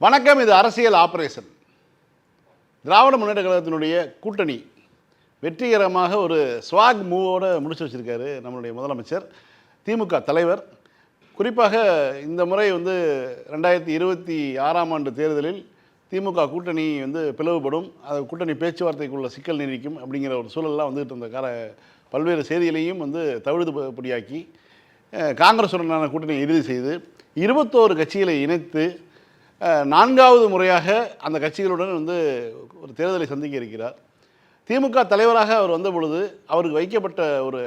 வணக்கம். இது அரசியல் ஆபரேஷன். திராவிட முன்னேற்ற கழகத்தினுடைய கூட்டணி வெற்றிகரமாக ஒரு ஸ்வாக் மூவோடு முடிச்சு வச்சிருக்காரு நம்மளுடைய முதலமைச்சர், திமுக தலைவர். குறிப்பாக இந்த முறை 2026ஆம் ஆண்டு தேர்தலில் திமுக கூட்டணி பிளவுபடும், அது கூட்டணி பேச்சுவார்த்தைக்குள்ள சிக்கல் நீடிக்கும் அப்படிங்கிற ஒரு சூழல்லாம் வந்துகிட்டு இருந்த பல்வேறு செய்திகளையும் தவிடு பொடியாக்கி காங்கிரசுடனான கூட்டணியை இறுதி செய்து 21 கட்சிகளை இணைத்து 4வது முறையாக அந்த கட்சிகளுடன் ஒரு தேர்தலை சந்திக்க இருக்கிறார். திமுக தலைவராக அவர் வந்த பொழுது அவருக்கு வைக்கப்பட்ட ஒரு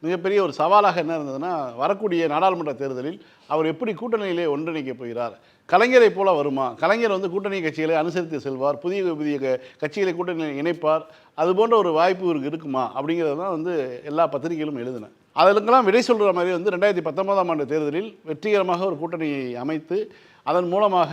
மிகப்பெரிய ஒரு சவாலாக என்ன இருந்ததுன்னா, வரக்கூடிய நாடாளுமன்ற தேர்தலில் அவர் எப்படி கூட்டணியிலே ஒன்றிணைக்கப் போகிறார், கலைஞரை போல வருமா, கலைஞர் கூட்டணி கட்சிகளை அனுசரித்து செல்வார், புதிய புதிய கட்சிகளை கூட்டணியில் இணைப்பார், அது போன்ற ஒரு வாய்ப்பு இவருக்கு இருக்குமா அப்படிங்கிறதான் எல்லா பத்திரிகைகளும் எழுதின. அதற்கெல்லாம் விடை சொல்கிற மாதிரி 2019ஆம் ஆண்டு தேர்தலில் வெற்றிகரமாக ஒரு கூட்டணியை அமைத்து அதன் மூலமாக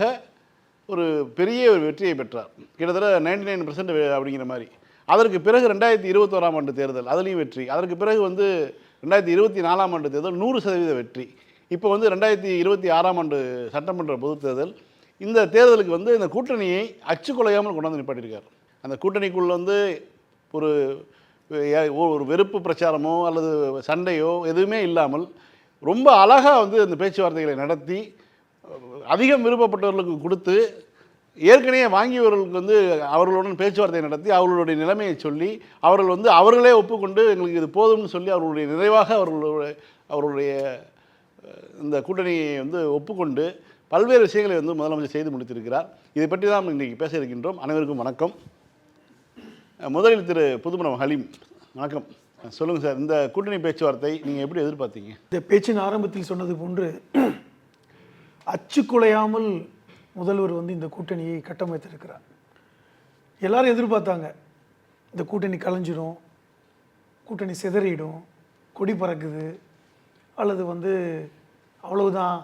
ஒரு பெரிய ஒரு வெற்றியை பெற்றார். கிட்டத்தட்ட 99% அப்படிங்கிற மாதிரி. அதற்கு பிறகு 2021ஆம் ஆண்டு தேர்தல், அதுலேயும் வெற்றி. அதற்கு பிறகு 2024ஆம் ஆண்டு தேர்தல் 100% வெற்றி. இப்போ 2026ஆம் ஆண்டு சட்டமன்ற பொதுத் தேர்தல். இந்த தேர்தலுக்கு இந்த கூட்டணியை அச்சுக்குலையாமல் கொண்டாந்து நிப்பாட்டியிருக்கார். அந்த கூட்டணிக்குள் ஒரு ஒரு வெறுப்பு பிரச்சாரமோ அல்லது சண்டையோ எதுவுமே இல்லாமல் ரொம்ப அழகாக அந்த பேச்சுவார்த்தைகளை நடத்தி அதிகம் விருப்பப்பட்டவர்களுக்கு கொடுத்து, ஏற்கனவே வாங்கியவர்களுக்கு அவர்களுடன் பேச்சுவார்த்தை நடத்தி அவர்களுடைய நிலைமையை சொல்லி அவர்கள் அவர்களே ஒப்புக்கொண்டு எங்களுக்கு இது போதும்னு சொல்லி அவர்களுடைய நிறைவாக அவர்களுடைய இந்த கூட்டணியை ஒப்புக்கொண்டு பல்வேறு விஷயங்களை முதலமைச்சர் செய்து முடித்திருக்கிறார். இதை பற்றி தான் இன்றைக்கி பேச இருக்கின்றோம். அனைவருக்கும் வணக்கம். முதலில் திரு புதுமணம் ஹலீம், வணக்கம். சொல்லுங்கள் சார், இந்த கூட்டணி பேச்சுவார்த்தை நீங்கள் எப்படி எதிர்பார்த்தீங்க? இந்த பேச்சின் ஆரம்பத்தில் சொன்னது போன்று அச்சுக்குலையாமல் முதல்வர் இந்த கூட்டணியை கட்டமைத்திருக்கிறார். எல்லாரும் எதிர்பார்த்தாங்க, இந்த கூட்டணி கலைஞ்சிடும், கூட்டணி சிதறிடும், கொடி பறக்குது, அல்லது அவ்வளவுதான்,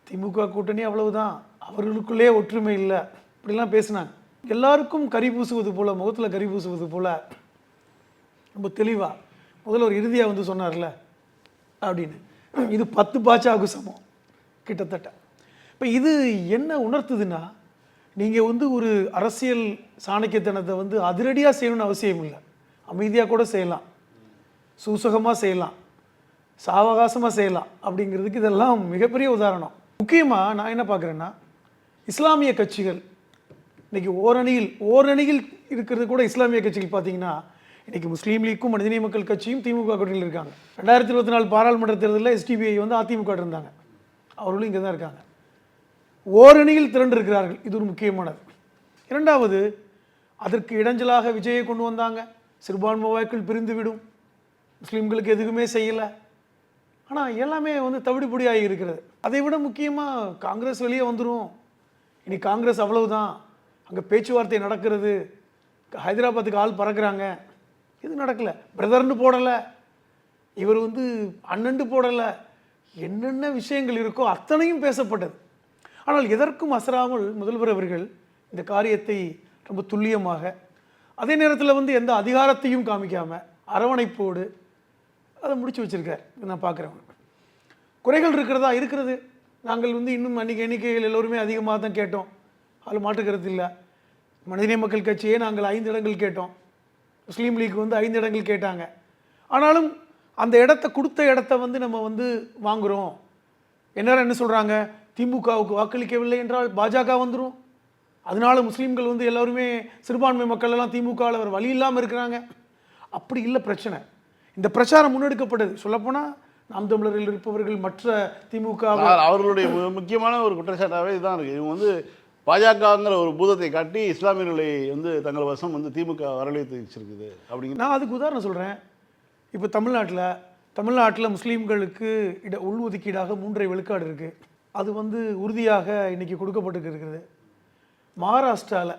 திமுக கூட்டணி அவ்வளவுதான், அவர்களுக்குள்ளே ஒற்றுமை இல்லை, இப்படிலாம் பேசினாங்க. எல்லாருக்கும் கறி பூசுவது போல், முகத்தில் கறி பூசுவது போல் ரொம்ப தெளிவாக முதல்வர் இறுதியாக சொன்னார்ல அப்படின்னு, இது 10 பாஜக சமம் கிட்டத்தட்ட. இப்போ இது என்ன உணர்த்துதுன்னா, நீங்கள் ஒரு அரசியல் சாணக்கியத்தனத்தை அதிரடியாக செய்யணும்னு அவசியம் இல்லை, அமைதியாக கூட செய்யலாம், சூசகமாக செய்யலாம், சாவகாசமாக செய்யலாம். அப்படிங்கிறதுக்கு இதெல்லாம் மிகப்பெரிய உதாரணம். முக்கியமாக நான் என்ன பார்க்குறேன்னா, இஸ்லாமிய கட்சிகள் இன்றைக்கி ஓரணியில் இருக்கிறது கூட இஸ்லாமிய கட்சிகள் பார்த்தீங்கன்னா, இன்றைக்கி முஸ்லீம் லீக்கும் மனிதநேய மக்கள் கட்சியும் திமுக கூட்டணியில் இருக்காங்க. 2024 பாராளுமன்ற தேர்தலில் SDPI அதிமுக இருந்தாங்க, அவர்களும் இங்கே தான் இருக்காங்க. ஓரணியில் திரண்டு இருக்கிறார்கள். இது ஒரு முக்கியமானது. இரண்டாவது, அதற்கு இடைஞ்சலாக விஜயை கொண்டு வந்தாங்க. சிறுபான்மை வாய்க்கள் பிரிந்துவிடும், முஸ்லீம்களுக்கு எதுவுமே செய்யலை, ஆனால் எல்லாமே தவிடுபொடியாகி இருக்கிறது. அதை விட முக்கியமாக காங்கிரஸ் வெளியே வந்துடும், இனி காங்கிரஸ் அவ்வளவுதான், அங்கே பேச்சுவார்த்தை நடக்கிறது, ஹைதராபாத்துக்கு ஆள் பறக்கிறாங்க, இது நடக்கலை. பிரதர்னு போடலை, இவர் அண்ணண்டு போடலை, என்னென்ன விஷயங்கள் இருக்கோ அத்தனையும் பேசப்பட்டது. ஆனால் எதற்கும் அசராமல் முதல்வர் அவர்கள் இந்த காரியத்தை ரொம்ப துல்லியமாக, அதே நேரத்தில் எந்த அதிகாரத்தையும் காமிக்காமல் அரவணைப்போடு அதை முடிச்சு வச்சுருக்கார். நான் பார்க்குறேன், குறைகள் இருக்கிறது. நாங்கள் இன்னும் எண்ணிக்கைகள் எல்லோருமே அதிகமாக தான் கேட்டோம், அதில் மாற்றுக்கிறது இல்லை. மனிதநேய மக்கள் கட்சியே நாங்கள் 5 இடங்கள் கேட்டோம், முஸ்லீம் லீக் 5 இடங்கள் கேட்டாங்க. ஆனாலும் அந்த கொடுத்த இடத்த நம்ம வாங்குகிறோம். எல்லாரும் என்ன சொல்கிறாங்க, திமுகவுக்கு வாக்களிக்கவில்லை என்றால் பாஜக வந்துடும், அதனால முஸ்லீம்கள் எல்லோருமே சிறுபான்மை மக்கள் எல்லாம் திமுகவில் அவர் வழி இல்லாமல் இருக்கிறாங்க. அப்படி இல்லை பிரச்சனை. இந்த பிரச்சாரம் முன்னெடுக்கப்பட்டது. சொல்லப்போனால் நாம் தமிழரில் இருப்பவர்கள் மற்ற திமுக அவர்களுடைய முக்கியமான ஒரு குற்றச்சாட்டாகவே இதுதான் இருக்குது. இவங்க பாஜகங்கிற ஒரு பூதத்தை காட்டி இஸ்லாமியர்களை தங்கள் வசம் திமுக வரவேற்று வச்சிருக்குது அப்படிங்கிற. நான் அதுக்கு உதாரணம் சொல்கிறேன். இப்போ தமிழ்நாட்டில் முஸ்லீம்களுக்கு உள்ஒதுக்கீடாக 3.5 விழுக்காடு இருக்குது. அது உறுதியாக இன்றைக்கி கொடுக்கப்பட்டு இருக்கிறது. மகாராஷ்டிராவில்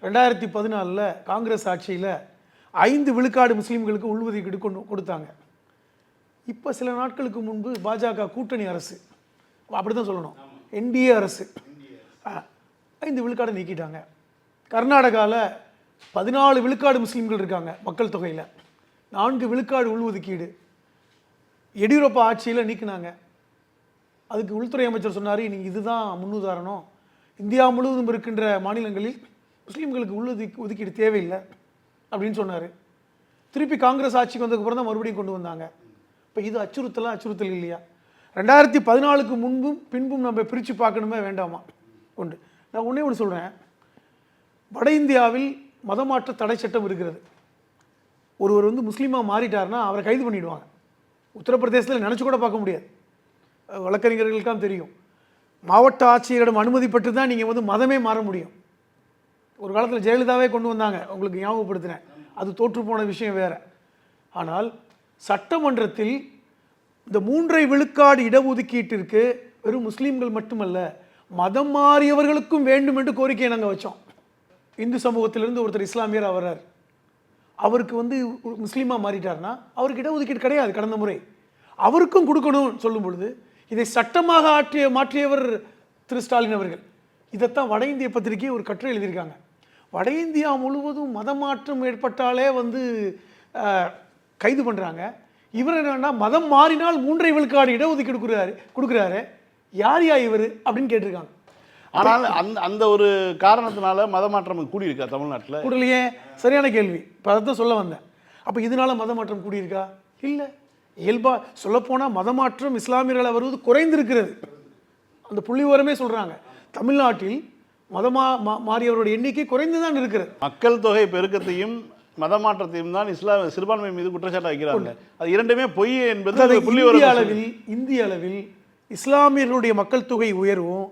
2014 காங்கிரஸ் ஆட்சியில் 5 விழுக்காடு முஸ்லீம்களுக்கு உள்ஒதுக்கீடு கொடுத்தாங்க. இப்போ சில நாட்களுக்கு முன்பு பாஜக கூட்டணி அரசு, அப்படி தான் சொல்லணும், NDA அரசு 5 விழுக்காடு நீக்கிட்டாங்க. கர்நாடகாவில் 14 விழுக்காடு முஸ்லீம்கள் இருக்காங்க மக்கள் தொகையில், 4 விழுக்காடு உள்ஒதுக்கீடு எடியூரப்பா ஆட்சியில் நீக்கினாங்க. அதுக்கு உள்துறை அமைச்சர் சொன்னார், நீங்கள் இதுதான் முன்னுதாரணம், இந்தியா முழுவதும் இருக்கின்ற மாநிலங்களில் முஸ்லீம்களுக்கு ஒதுக்கீடு தேவையில்லை அப்படின்னு சொன்னார். திருப்பி காங்கிரஸ் ஆட்சிக்கு வந்ததுக்கப்புறம் தான் மறுபடியும் கொண்டு வந்தாங்க. இப்போ இது அச்சுறுத்தல் இல்லையா? 2014க்கு முன்பும் பின்பும் நம்ம பிரித்து பார்க்கணுமே வேண்டாமா? ஒன்று. நான் ஒன்று சொல்கிறேன். வட இந்தியாவில் மதமாற்ற தடை சட்டம் இருக்கிறது. ஒருவர் முஸ்லீமாக மாறிட்டார்னா அவரை கைது பண்ணிவிடுவாங்க. உத்தரப்பிரதேசத்தில் நினச்சி கூட பார்க்க முடியாது. வழக்கறிஞர்களுக்கெல்லாம் தெரியும். மாவட்ட ஆட்சியரிடம் அனுமதி பெற்று தான் நீங்கள் மதமே மாற முடியும். ஒரு காலத்தில் ஜெயலலிதாவே கொண்டு வந்தாங்க, உங்களுக்கு ஞாபகப்படுத்தினேன். அது தோற்று போன விஷயம் வேறு. ஆனால் சட்டமன்றத்தில் இந்த 3 விழுக்காடு இடஒதுக்கீட்டிற்கு வெறும் முஸ்லீம்கள் மட்டுமல்ல, மதம் மாறியவர்களுக்கும் வேண்டும் என்று கோரிக்கையை நாங்கள் வச்சோம். இந்து சமூகத்திலிருந்து ஒருத்தர் இஸ்லாமியர் வர்றார். அவருக்கு முஸ்லீமாக மாறிட்டார்னா அவருக்கு இடஒதுக்கீடு கிடையாது. கடந்த முறை அவருக்கும் கொடுக்கணும்னு சொல்லும் பொழுது இதை சட்டமாக மாற்றியவர் திரு ஸ்டாலின் அவர்கள். இதைத்தான் வட இந்திய பத்திரிகை ஒரு கட்டுரை எழுதியிருக்காங்க. வட இந்தியா முழுவதும் மதமாற்றம் ஏற்பட்டாலே கைது பண்ணுறாங்க. இவர் என்னன்னா மதம் மாறினால் 3 விழுக்காடு இடஒதுக்கீடு கொடுக்குறாரு. யார் இவர் அப்படின்னு கேட்டிருக்காங்க. ஆனால் அந்த ஒரு காரணத்தினால மதமாற்றம் கூடியிருக்கா தமிழ்நாட்டில்? கூடலையே. சரியான கேள்வி. இப்போ அதான் சொல்ல வந்தேன். அப்போ இதனால மதமாற்றம் கூடியிருக்கா? இல்லை. இயல்பாக சொல்லப்போனால் மதமாற்றம் இஸ்லாமியர்கள் வருவது குறைந்திருக்கிறது. அந்த புள்ளி விவரமே சொல்கிறாங்க. தமிழ்நாட்டில் மாறியவருடைய எண்ணிக்கை குறைந்து தான் இருக்கிறது. மக்கள் தொகை பெருக்கத்தையும் மதமாற்றத்தையும் தான் சிறுபான்மை மீது குற்றச்சாட்டு வைக்கிறாங்க. அது இரண்டுமே பொய் என்பது இந்திய அளவில் இஸ்லாமியர்களுடைய மக்கள் தொகை உயர்வும்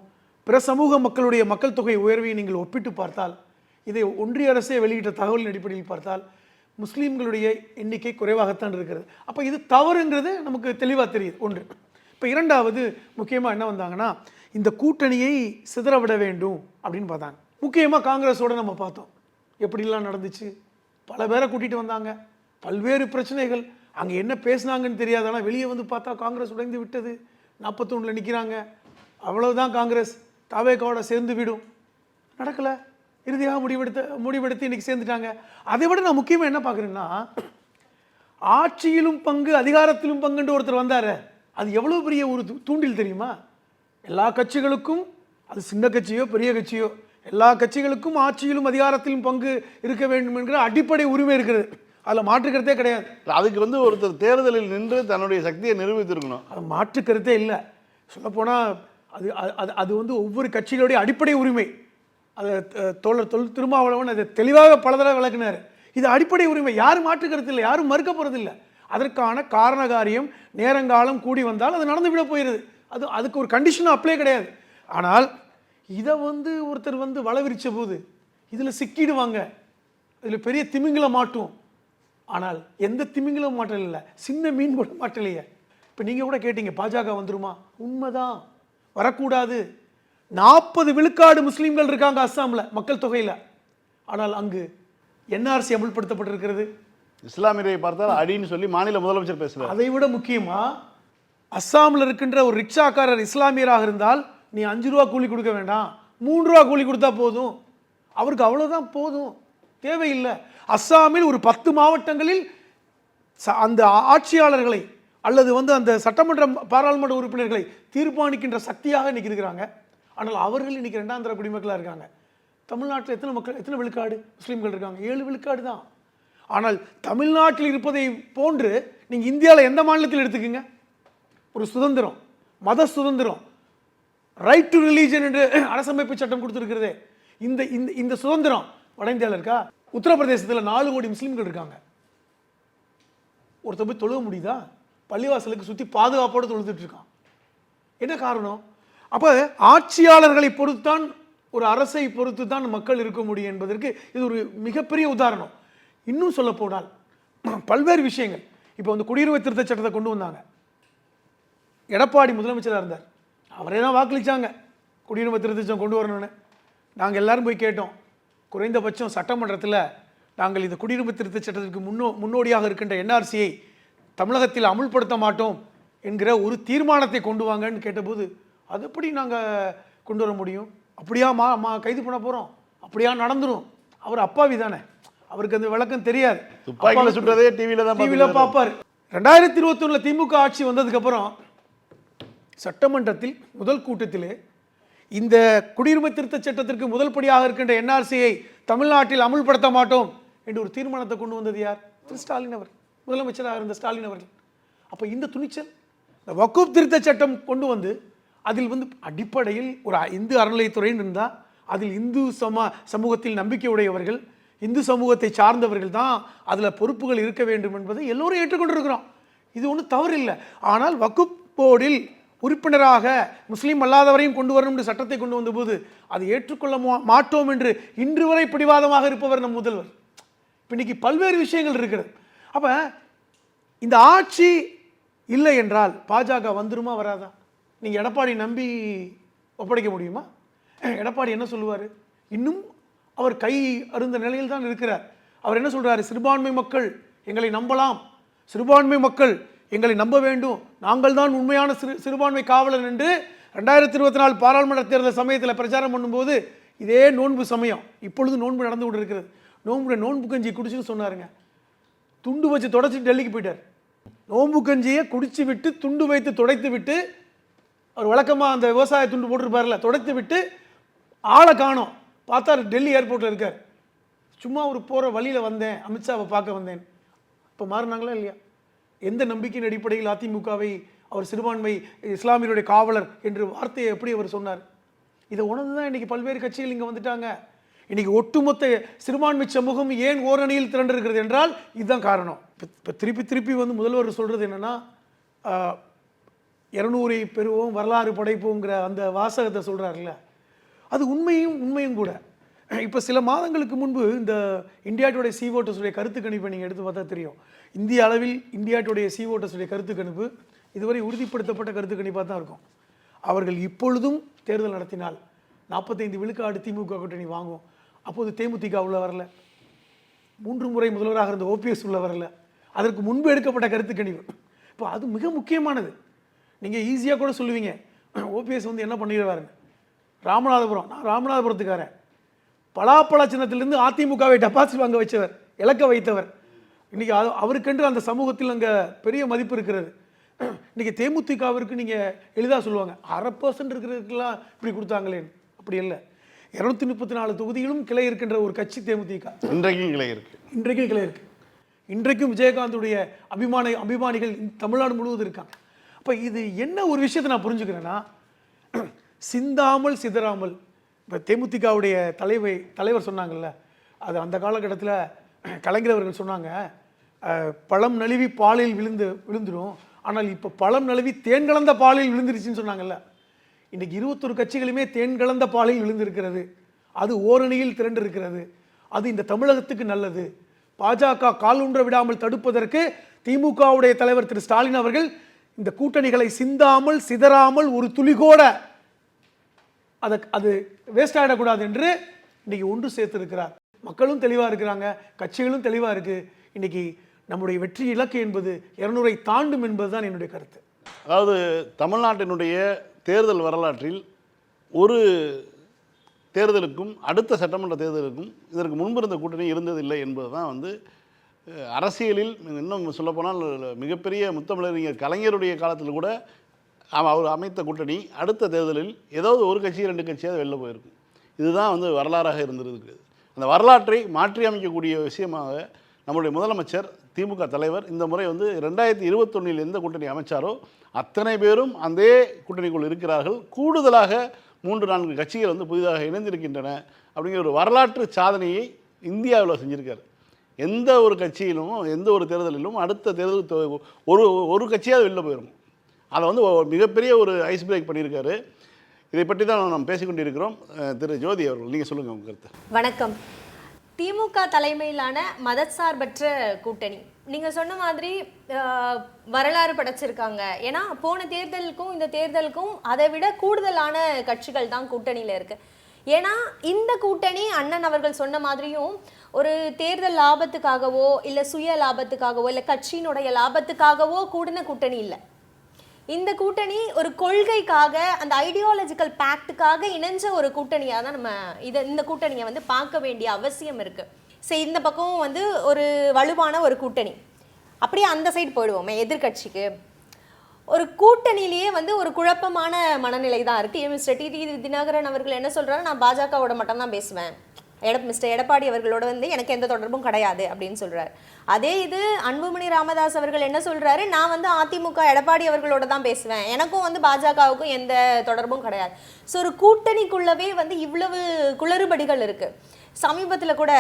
பிற சமூக மக்களுடைய மக்கள் தொகை உயர்வையும் நீங்கள் ஒப்பிட்டு பார்த்தால், இதை ஒன்றிய அரசே வெளியிட்ட தகவலின் அடிப்படையில் பார்த்தால் முஸ்லீம்களுடைய எண்ணிக்கை குறைவாகத்தான் இருக்கிறது. அப்போ இது தவறுங்கிறது நமக்கு தெளிவாக தெரியுது. ஒன்று. இப்போ இரண்டாவது முக்கியமாக என்ன வந்தாங்கன்னா, இந்த கூட்டணியை சிதறவிட வேண்டும் அப்படின்னு பார்த்தாங்க. முக்கியமாக காங்கிரஸோடு நம்ம பார்த்தோம் எப்படிலாம் நடந்துச்சு. பல பேரை கூட்டிகிட்டு வந்தாங்க, பல்வேறு பிரச்சனைகள். அங்கே என்ன பேசுனாங்கன்னு தெரியாது. ஆனால் வெளியே பார்த்தா காங்கிரஸ் உடைந்து விட்டது. 41 நிற்கிறாங்க. அவ்வளவுதான், காங்கிரஸ் தாவேக்காவோட சேர்ந்து விடும். நடக்கலை. இறுதியாக முடிவெடுத்து இன்னைக்கு சேர்ந்துட்டாங்க. அதை விட நான் முக்கியமாக என்ன பார்க்குறேன்னா, ஆட்சியிலும் பங்கு அதிகாரத்திலும் பங்குன்ற ஒருத்தர் வந்தார். அது எவ்வளோ பெரிய ஒரு தூண்டில் தெரியுமா? எல்லா கட்சிகளுக்கும், அது சின்ன கட்சியோ பெரிய கட்சியோ, எல்லா கட்சிகளுக்கும் ஆட்சியிலும் அதிகாரத்திலும் பங்கு இருக்க வேண்டும் என்கிற அடிப்படை உரிமை இருக்கிறது. அதில் மாற்றுக்கருத்தே கிடையாது. அதுக்கு ஒருத்தர் தேர்தலில் நின்று தன்னுடைய சக்தியை நிரூபித்திருக்கணும். அது மாற்றுக்கருத்தே இல்லை. சொல்லப்போனால் அது அது அது ஒவ்வொரு கட்சிகளுடைய அடிப்படை உரிமை. அதை தோழர் திருமாவளவன் அதை தெளிவாக பல தடவை விளக்குனார். இது அடிப்படை உரிமை. யாரும் மாற்றுக்கருத்து இல்லை, யாரும் மறுக்க போகிறதில்லை. அதற்கான காரண காரியம் நேரங்காலம் கூடி வந்தால் அது நடந்து விட போயிடுது. அதுக்கு ஒரு கண்டிஷனும் அப்ளை கிடையாது. ஆனால் இதை ஒருத்தர் வளவிரிச்ச போது இதில் சிக்கிடுவாங்க, இதில் பெரிய திமிங்கலம் மாட்டும். ஆனால் எந்த திமிங்கலம் மாற்றல் இல்லை, சின்ன மீன் கூட மாற்றலையே. இப்போ நீங்கள் கூட கேட்டீங்க பாஜக வந்துருமா? உண்மைதான், வரக்கூடாது. 40 விழுக்காடு முஸ்லீம்கள் இருக்காங்க அஸ்ஸாமில் மக்கள் தொகையில். ஆனால் அங்கு என்ஆர்சி அமல்படுத்தப்பட்டிருக்கிறது. இஸ்லாமியரை பார்த்தால் அடின்னு சொல்லி மாநில முதலமைச்சர் பேசுகிறார். அதை விட முக்கியமாக அஸ்ஸாமில் இருக்கின்ற ஒரு ரிக்ஷாக்காரர் இஸ்லாமியராக இருந்தால் நீ 5 ரூபா கூலி கொடுக்க வேண்டாம், 3 ரூபா கூலி கொடுத்தா போதும். அவருக்கு அவ்வளோதான் போதும், தேவையில்லை. அஸ்ஸாமில் ஒரு 10 மாவட்டங்களில் அந்த ஆட்சியாளர்களை அல்லது அந்த சட்டமன்ற பாராளுமன்ற உறுப்பினர்களை தீர்மானிக்கின்ற சக்தியாக இன்னைக்கு இருக்கிறாங்க. ஆனால் அவர்கள் இன்னைக்கு 2ஆம் தர குடிமக்களாக இருக்காங்க. தமிழ்நாட்டில் எத்தனை விழுக்காடு முஸ்லீம்கள் இருக்காங்க? 7 விழுக்காடு தான். ஆனால் தமிழ்நாட்டில் இருப்பதை போன்று நீங்கள் இந்தியாவில் எந்த மாநிலத்தில் எடுத்துக்கோங்க, ஒரு சுதந்திரம், மத சுதந்திரம், ரைட் டு ரிலீஜன் என்று அரசமைப்பு சட்டம் கொடுத்துருக்கிறதே, இந்த இந்த சுதந்திரம் வட இந்தியாவில் இருக்கா? உத்தரப்பிரதேசத்தில் 4 கோடி முஸ்லீம்கள் இருக்காங்க. ஒருத்தர் போய் தொழுக முடியுதா? பள்ளிவாசலுக்கு சுற்றி பாதுகாப்போடு தொழுதுட்டு இருக்கான். என்ன காரணம்? அப்போ ஆட்சியாளர்களை பொறுத்தான், ஒரு அரசை பொறுத்து தான் மக்கள் இருக்க முடியும் என்பதற்கு இது ஒரு மிகப்பெரிய உதாரணம். இன்னும் சொல்ல போனால் பல்வேறு விஷயங்கள். இப்போ குடியுரிமை திருத்த சட்டத்தை கொண்டு வந்தாங்க. எடப்பாடி முதலமைச்சராக இருந்தார், அவரே தான் வாக்களித்தாங்க குடியுரிமை திருத்த சட்டம் கொண்டு வரணும்னு. நாங்கள் எல்லாரும் போய் கேட்டோம். குறைந்தபட்சம் சட்டமன்றத்தில் நாங்கள் இந்த குடியுரிமை திருத்த சட்டத்திற்கு முன்னோடியாக இருக்கின்ற என்ஆர்சியை தமிழகத்தில் அமுல்படுத்த மாட்டோம் என்கிற ஒரு தீர்மானத்தை கொண்டு வாங்கன்னு கேட்டபோது, அது எப்படி நாங்கள் கொண்டு வர முடியும்? அப்படியா கைது பண்ண போகிறோம்? அப்படியா நடந்துடும்? அவர் அப்பாவி தானே, அவருக்கு அந்த விளக்கம் தெரியாது. சுட்டதே டிவியில் பார்ப்பார். 2021 திமுக ஆட்சி வந்ததுக்கப்புறம் சட்டமன்றத்தில் முதல் கூட்டத்திலே இந்த குடியுரிமை திருத்த சட்டத்திற்கு முதல் படியாக இருக்கின்ற என்ஆர்சியை தமிழ்நாட்டில் அமுல்படுத்த மாட்டோம் என்று ஒரு தீர்மானத்தை கொண்டு வந்தது யார்? திரு ஸ்டாலின் அவர்கள், முதலமைச்சராக இருந்த ஸ்டாலின் அவர்கள். அப்போ இந்த துணிச்சல், இந்த வக்கூப் திருத்த சட்டம் கொண்டு வந்து அதில் வந்து அடிப்படையில் ஒரு இந்து அறநிலையத்துறைன்னு இருந்தால் அதில் இந்து சமூகத்தில் நம்பிக்கை உடையவர்கள், இந்து சமூகத்தை சார்ந்தவர்கள் தான் அதில் பொறுப்புகள் இருக்க வேண்டும் என்பதை எல்லோரும் ஏற்றுக்கொண்டிருக்கிறோம். இது ஒன்றும் தவறு இல்லை. ஆனால் வக்குப் போர்டில் உறுப்பினராக முஸ்லீம் அல்லாதவரையும் கொண்டு வரணும் என்று சட்டத்தை கொண்டு வந்தபோது அதை ஏற்றுக்கொள்ள மாட்டோம் என்று இன்று வரை பிடிவாதமாக இருப்பவர் நம் முதல்வர். இன்னைக்கு பல்வேறு விஷயங்கள் இருக்கிறது. அப்போ இந்த ஆட்சி இல்லை என்றால் பாஜக வந்துருமா வராதா? நீங்கள் எடப்பாடி நம்பி ஒப்படைக்க முடியுமா? எடப்பாடி என்ன சொல்லுவார்? இன்னும் அவர் கை அருந்த நிலையில் தான் இருக்கிறார். அவர் என்ன சொல்கிறாரு? சிறுபான்மை மக்கள் எங்களை நம்பலாம், சிறுபான்மை மக்கள் எங்களை நம்ப வேண்டும், நாங்கள் தான் உண்மையான சிறுபான்மை காவலர் என்று 2024 பாராளுமன்ற தேர்தல் சமயத்தில் பிரச்சாரம் பண்ணும்போது இதே நோன்பு சமயம், இப்பொழுது நோன்பு நடந்து கொண்டு இருக்கிறது, நோன்பு கஞ்சி குடிச்சுன்னு சொன்னாருங்க. துண்டு வச்சு தொடச்சிட்டு டெல்லிக்கு போயிட்டார். நோன்பு கஞ்சியை குடிச்சு விட்டு துண்டு வைத்து துடைத்து விட்டு, அவர் வழக்கமாக அந்த விவசாய துண்டு போட்டிருப்பார்ல, துடைத்து விட்டு ஆளை காணோம். பார்த்தா டெல்லி ஏர்போர்ட்டில் இருக்கார். சும்மா ஒரு போகிற வழியில் வந்தேன், அமித்ஷாவை பார்க்க வந்தேன். இப்போ மாறினாங்களா இல்லையா? எந்த நம்பிக்கையின் அடிப்படையில் அதிமுகவை அவர் சிறுபான்மை இஸ்லாமியருடைய காவலர் என்று வார்த்தையை எப்படி அவர் சொன்னார்? இதை உணர்ந்து தான் இன்றைக்கி பல்வேறு கட்சிகள் இங்கே வந்துட்டாங்க. இன்றைக்கி ஒட்டுமொத்த சிறுபான்மை சமூகம் ஏன் ஓரணியில் திரண்டிருக்கிறது என்றால் இதுதான் காரணம். இப்போ திருப்பி வந்து முதல்வர் சொல்கிறது என்னென்னா, 200 பெறுவோம் வரலாறு படைப்போங்கிற அந்த வாசகத்தை சொல்கிறார்ல, அது உண்மையும் கூட. இப்போ சில மாதங்களுக்கு முன்பு இந்த இந்தியா டுடே சி ஓட்டர்ஸுடைய கருத்து கணிப்பை நீங்கள் எடுத்து பார்த்தா தெரியும். இந்திய அளவில் இந்தியா டுடே சி ஓட்டர்ஸுடைய கருத்து கணிப்பு இதுவரை உறுதிப்படுத்தப்பட்ட கருத்து கணிப்பாக தான் இருக்கும். அவர்கள் இப்பொழுதும் தேர்தல் நடத்தினால் 45 விழுக்காடு திமுக கூட்டணி வாங்கும். அப்போது தேமுதிக உள்ள வரல, 3 முறை முதல்வராக இருந்த ஓபிஎஸ் உள்ள வரல. அதற்கு முன்பு எடுக்கப்பட்ட கருத்து கணிப்பு. இப்போ அது மிக முக்கியமானது. நீங்கள் ஈஸியாக கூட சொல்லுவீங்க, ஓபிஎஸ் வந்து என்ன பண்ணிடுவாருங்க. ராமநாதபுரம், நான் ராமநாதபுரத்துக்காரன், பலாப்பழ சின்னத்திலிருந்து அதிமுகவை டெபாசிட் வாங்க வச்சவர், இலக்க வைத்தவர். இன்றைக்கி அவருக்கென்று அந்த சமூகத்தில் அங்கே பெரிய மதிப்பு இருக்கிறது. இன்றைக்கி தேமுதிகவிற்கு நீங்கள் எளிதாக சொல்லுவாங்க, 1/2% இருக்கிறதுக்கெல்லாம் இப்படி கொடுத்தாங்களேன்னு. அப்படி இல்லை. 234 தொகுதியிலும் கிளை இருக்கின்ற ஒரு கட்சி தேமுதிக. இன்றைக்கும் கிளை இருக்கு. இன்றைக்கும் விஜயகாந்துடைய அபிமானிகள் தமிழ்நாடு முழுவதும் இருக்காங்க. அப்போ இது என்ன ஒரு விஷயத்தை நான் புரிஞ்சுக்கிறேன்னா, சிந்தாமல் சிதறாமல். இப்போ தேமுதிகவுடைய தலைவர் சொன்னாங்கல்ல, அது அந்த காலகட்டத்தில் கலைஞர் அவர்கள் சொன்னாங்க, பழம் நழுவி பாலில் விழுந்துடும், ஆனால் இப்போ பழம் நழுவி தேன் கலந்த பாலில் விழுந்துருச்சுன்னு சொன்னாங்கல்ல. இன்றைக்கி 21 கட்சிகளுமே தேன் கலந்த பாலில் விழுந்திருக்கிறது. அது ஓரணியில் திரண்டு இருக்கிறது. அது இந்த தமிழகத்துக்கு நல்லது. பாஜக காலூன்ற விடாமல் தடுப்பதற்கு திமுகவுடைய தலைவர் திரு ஸ்டாலின் அவர்கள் இந்த கூட்டணிகளை சிந்தாமல் சிதறாமல் ஒரு துளிகோட அது வேஸ்ட் ஆகிடக்கூடாது என்று இன்னைக்கு ஒன்று சேர்த்திருக்கிறார். மக்களும் தெளிவாக இருக்கிறாங்க, கட்சிகளும் தெளிவாக இருக்குது. இன்னைக்கு நம்முடைய வெற்றி இலக்கு என்பது 200-ஐ தாண்டும் என்பதுதான் என்னுடைய கருத்து. அதாவது தமிழ்நாட்டினுடைய தேர்தல் வரலாற்றில் ஒரு தேர்தலுக்கும் அடுத்த சட்டமன்ற தேர்தலுக்கும் இதற்கு முன்பு இருந்த கூட்டணி இருந்ததில்லை என்பது தான் வந்து அரசியலில், இன்னும் சொல்லப்போனால் மிகப்பெரிய முத்தமிழறிஞர் கலைஞருடைய காலத்தில் கூட அவர் அமைத்த கூட்டணி அடுத்த தேர்தலில் ஏதாவது ஒரு கட்சி 2 கட்சியாவது வெளில போயிருக்கும். இதுதான் வந்து வரலாறாக இருந்திருக்கு. அந்த வரலாற்றை மாற்றி அமைக்கக்கூடிய விஷயமாக நம்முடைய முதலமைச்சர் திமுக தலைவர் இந்த முறை வந்து 2021 எந்த கூட்டணி அமைச்சாரோ அத்தனை பேரும் அந்த கூட்டணிக்குள் இருக்கிறார்கள். கூடுதலாக 3-4 கட்சிகள் வந்து புதிதாக இணைந்திருக்கின்றன அப்படிங்கிற ஒரு வரலாற்று சாதனையை இந்தியாவில் செஞ்சுருக்கார். எந்த ஒரு கட்சியிலும் எந்த ஒரு தேர்தலிலும் அடுத்த தேர்தல் ஒரு கட்சியாவது வெளில போயிடும். அதை வந்து மிகப்பெரிய ஒரு ஐஸ் பிரேக் பண்ணியிருக்காரு. இதை பற்றி தான் நாம் பேசிக்கொண்டிருக்கிறோம். திரு ஜோதி அவர்கள், நீங்கள் சொல்லுங்கள் உங்கள் கருத்து. வணக்கம். திமுக தலைமையிலான மதச்சார்பற்ற கூட்டணி நீங்கள் சொன்ன மாதிரி வரலாறு படைச்சிருக்காங்க. ஏன்னா போன தேர்தலுக்கும் இந்த தேர்தலுக்கும் அதை விட கூடுதலான கட்சிகள் தான் கூட்டணியில் இருக்கு. ஏன்னா இந்த கூட்டணி அண்ணன் அவர்கள் சொன்ன மாதிரியும் ஒரு தேர்தல் லாபத்துக்காகவோ இல்லை சுய லாபத்துக்காகவோ இல்லை கட்சியினுடைய லாபத்துக்காகவோ கூடின கூட்டணி இல்லை. இந்த கூட்டணி ஒரு கொள்கைக்காக, அந்த ஐடியாலஜிக்கல் பேக்டுக்காக இணைஞ்ச ஒரு கூட்டணியாக தான் நம்ம இந்த கூட்டணியை வந்து பார்க்க வேண்டிய அவசியம் இருக்குது. சரி, இந்த பக்கம் வந்து ஒரு வலுவான ஒரு கூட்டணி. அப்படியே அந்த சைடு போயிடுவோமே, எதிர்கட்சிக்கு ஒரு கூட்டணியிலேயே வந்து ஒரு குழப்பமான மனநிலை தான் இருக்குது. மிஸ்டர் டிடி தினகரன் அவர்கள் என்ன சொல்றாரு, நான் பாஜகவோட மட்டும் தான் பேசுவேன், மிஸ்டர் எடப்பாடி அவர்களோட வந்து எனக்கு எந்த தொடர்பும் கிடையாது அப்படின்னு சொல்றாரு. அதே இது அன்புமணி ராமதாஸ் அவர்கள் என்ன சொல்றாரு, நான் வந்து அதிமுக எடப்பாடி அவர்களோட தான் பேசுவேன், எனக்கும் வந்து பாஜகவுக்கும் எந்த தொடர்பும் கிடையாது. ஸோ ஒரு கூட்டணிக்குள்ளவே வந்து இவ்வளவு குளறுபடிகள் இருக்கு. சமீபத்தில் கூட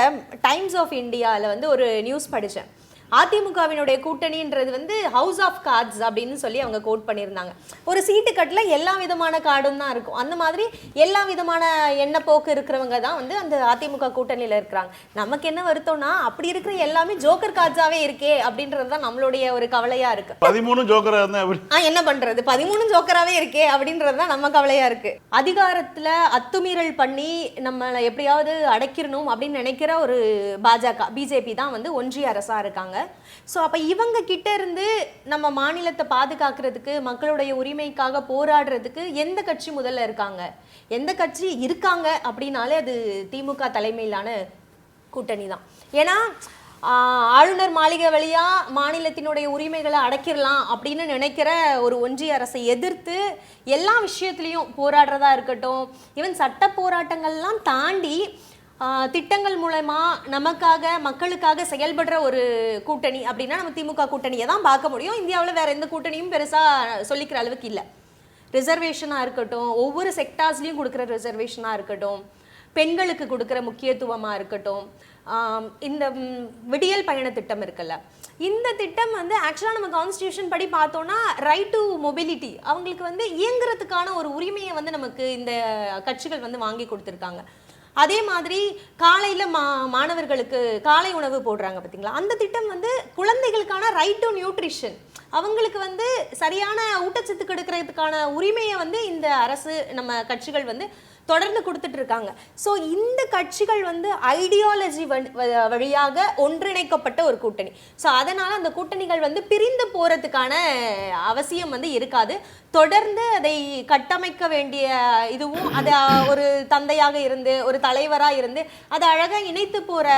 டைம்ஸ் ஆஃப் இந்தியாவில் வந்து ஒரு நியூஸ் படித்தேன். அதிமுகவினுடைய கூட்டணின்றது வந்து ஹவுஸ் ஆஃப் கார்ட்ஸ் அப்படின்னு சொல்லி அவங்க கோட் பண்ணியிருந்தாங்க. ஒரு சீட்டு கட்டில் எல்லா விதமான கார்டும் தான் இருக்கும். அந்த மாதிரி எல்லா விதமான எண்ணப்போக்கு இருக்கிறவங்க தான் வந்து அந்த அதிமுக கூட்டணியில் இருக்கிறாங்க. நமக்கு என்ன வருத்தம்னா அப்படி இருக்கிற எல்லாமே ஜோக்கர் கார்ட்ஸாவே இருக்கே அப்படின்றது தான் நம்மளுடைய ஒரு கவலையா இருக்கு. 13 ஜோக்கரா இருந்தா என்ன பண்றது, 13 ஜோக்கராவே இருக்கே அப்படின்றது தான் நம்ம கவலையா இருக்கு. அதிகாரத்துல அத்துமீறல் பண்ணி நம்மளை எப்படியாவது அடைக்கிறணும் அப்படின்னு நினைக்கிற ஒரு பாஜக பிஜேபி தான் வந்து ஒன்றிய அரசா இருக்காங்க. ஸோ அப்போ இவங்க கிட்ட இருந்து நம்ம மாநிலத்தை பாதுகாக்கிறதுக்கு, மக்களுடைய உரிமைக்காக போராடுறதுக்கு எந்த கட்சி முதல்ல இருக்காங்க? எந்த கட்சி இருக்காங்க அப்படின்னாலே அது திமுக தலைமையிலான கூட்டணி தான். ஏன்னா ஆளுநர் மாளிகை வழியா மாநிலத்தினுடைய உரிமைகளை அடக்கிடலாம் அப்படின்னு நினைக்கிற ஒரு ஒன்றிய அரசை எதிர்த்து எல்லா விஷயத்துலையும் போராடுறதா இருக்கட்டும், ஈவன் சட்ட போராட்டங்கள்லாம் தாண்டி திட்டங்கள் மூலமா நமக்காக மக்களுக்காக செயல்படுற ஒரு கூட்டணி அப்படின்னா நம்ம திமுக கூட்டணியை தான் பார்க்க முடியும். இந்தியாவில் வேற எந்த கூட்டணியும் பெருசா சொல்லிக்கிற அளவுக்கு இல்லை. ரிசர்வேஷனா இருக்கட்டும், ஒவ்வொரு செக்டார்ஸ்லையும் கொடுக்குற ரிசர்வேஷனா இருக்கட்டும், பெண்களுக்கு கொடுக்குற முக்கியத்துவமா இருக்கட்டும், இந்த விடியல் பயண திட்டம் இருக்குல்ல, இந்த திட்டம் வந்து ஆக்சுவலாக நம்ம கான்ஸ்டியூஷன் படி பார்த்தோம்னா ரைட் டு மொபிலிட்டி, அவங்களுக்கு வந்து இயங்குறதுக்கான ஒரு உரிமையை வந்து நமக்கு இந்த கட்சிகள் வந்து வாங்கி கொடுத்துருக்காங்க. அதே மாதிரி காலையில் மாணவர்களுக்கு காலை உணவு போடுறாங்க பார்த்தீங்களா, அந்த திட்டம் வந்து குழந்தைகளுக்கான ரைட் டு நியூட்ரிஷன், அவங்களுக்கு வந்து சரியான ஊட்டச்சத்து கொடுக்கறதுக்கான உரிமையை வந்து இந்த அரசு நம்ம கட்சிகள் வந்து தொடர்ந்து கொடுத்துட்டு இருக்காங்க. ஸோ இந்த கட்சிகள் வந்து ஐடியாலஜி வழியாக ஒன்றிணைக்கப்பட்ட ஒரு கூட்டணி. ஸோ அதனால் அந்த கூட்டணிகள் வந்து பிரிந்து போகிறதுக்கான அவசியம் வந்து இருக்காது. தொடர்ந்து அதை கட்டமைக்க வேண்டிய இதுவும், அதை ஒரு தந்தையாக இருந்து ஒரு தலைவராக இருந்து அதை அழகாக இணைத்து போகிற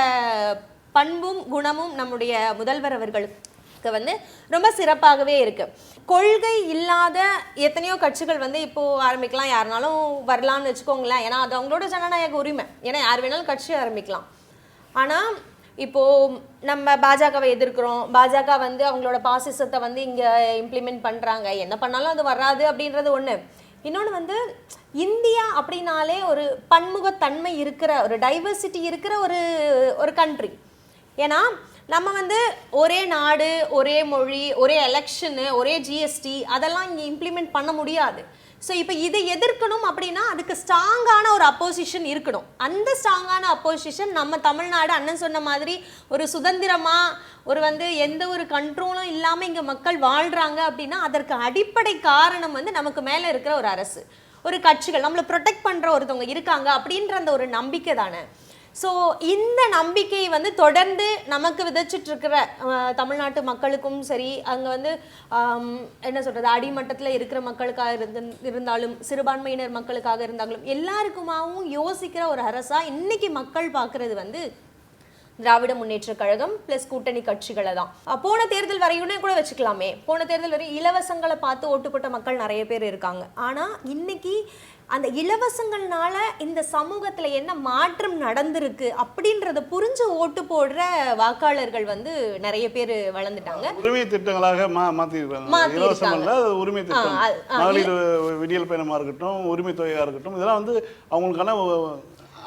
பண்பும் குணமும் நம்முடைய முதல்வர் அவர்களுக்கு வந்து ரொம்ப சிறப்பாகவே இருக்கு. கொள்கை இல்லாத எத்தனையோ கட்சிகள் வந்து இப்போ ஆரம்பிக்கலாம், யாருனாலும் வரலாம்னு வச்சுக்கோங்களேன். ஏன்னா அது அவங்களோட ஜனநாயக உரிமை, ஏன்னா யார் வேணாலும் கட்சி ஆரம்பிக்கலாம். ஆனால் இப்போ நம்ம பாஜகவை எதிர்க்கிறோம், பாஜக வந்து அவங்களோட பாசிசத்தை வந்து இங்கே இம்ப்ளிமெண்ட் பண்ணுறாங்க, என்ன பண்ணாலும் அது வராது அப்படின்றது ஒன்று. இன்னொன்று வந்து இந்தியா அப்படின்னாலே ஒரு பன்முகத்தன்மை இருக்கிற, ஒரு டைவர்சிட்டி இருக்கிற ஒரு கண்ட்ரி. ஏன்னா நம்ம வந்து ஒரே நாடு, ஒரே மொழி, ஒரே எலெக்ஷனு, ஒரே ஜிஎஸ்டி அதெல்லாம் இங்கே இம்ப்ளிமெண்ட் பண்ண முடியாது. ஸோ இப்போ இதை எதிர்க்கணும் அப்படின்னா அதுக்கு ஸ்ட்ராங்கான ஒரு அப்போசிஷன் இருக்கணும். அந்த ஸ்ட்ராங்கான அப்போசிஷன் நம்ம தமிழ்நாடு அண்ணன் சொன்ன மாதிரி ஒரு சுதந்திரமாக ஒரு வந்து எந்த ஒரு கண்ட்ரோலும் இல்லாமல் இங்கே மக்கள் வாழ்கிறாங்க அப்படின்னா அதற்கு அடிப்படை காரணம் வந்து நமக்கு மேலே இருக்கிற ஒரு அரசு, ஒரு கட்சிகள், நம்மளை ப்ரொடெக்ட் பண்ணுற ஒருத்தவங்க இருக்காங்க அப்படின்ற அந்த ஒரு நம்பிக்கை தானே. ஸோ இந்த நம்பிக்கை வந்து தொடர்ந்து நமக்கு விதைச்சிட்டு இருக்கிற தமிழ்நாட்டு மக்களுக்கும் சரி, அங்கே வந்து என்ன சொல்கிறது, அடிமட்டத்தில் இருக்கிற மக்களுக்காக இருந்தாலும் சிறுபான்மையினர் மக்களுக்காக இருந்தாலும் எல்லாருக்குமாவும் யோசிக்கிற ஒரு அரசாக இன்னைக்கு மக்கள் பார்க்குறது வந்து திராவிட முன்னேற்ற கழகம் ப்ளஸ் கூட்டணி கட்சிகளை தான். போன தேர்தல் வரையும்னே கூட வச்சுக்கலாமே, போன தேர்தல் வரை இலவசங்களை பார்த்து ஓட்டு போட்ட மக்கள் நிறைய பேர் இருக்காங்க. ஆனால் இன்னைக்கு அந்த இலவசங்கள்னால இந்த சமூகத்தில் என்ன மாற்றம் நடந்திருக்கு அப்படின்றத புரிஞ்சு ஓட்டு போடுற வாக்காளர்கள் வந்து நிறைய பேர் வளர்ந்துட்டாங்க. உரிமை திட்டங்களாக மாற்றிருக்காங்க. உரிமை திட்டம், மகளிர் விடியல் பயணமாக இருக்கட்டும், உரிமை தொகையாக இருக்கட்டும், இதெல்லாம் வந்து அவங்களுக்கான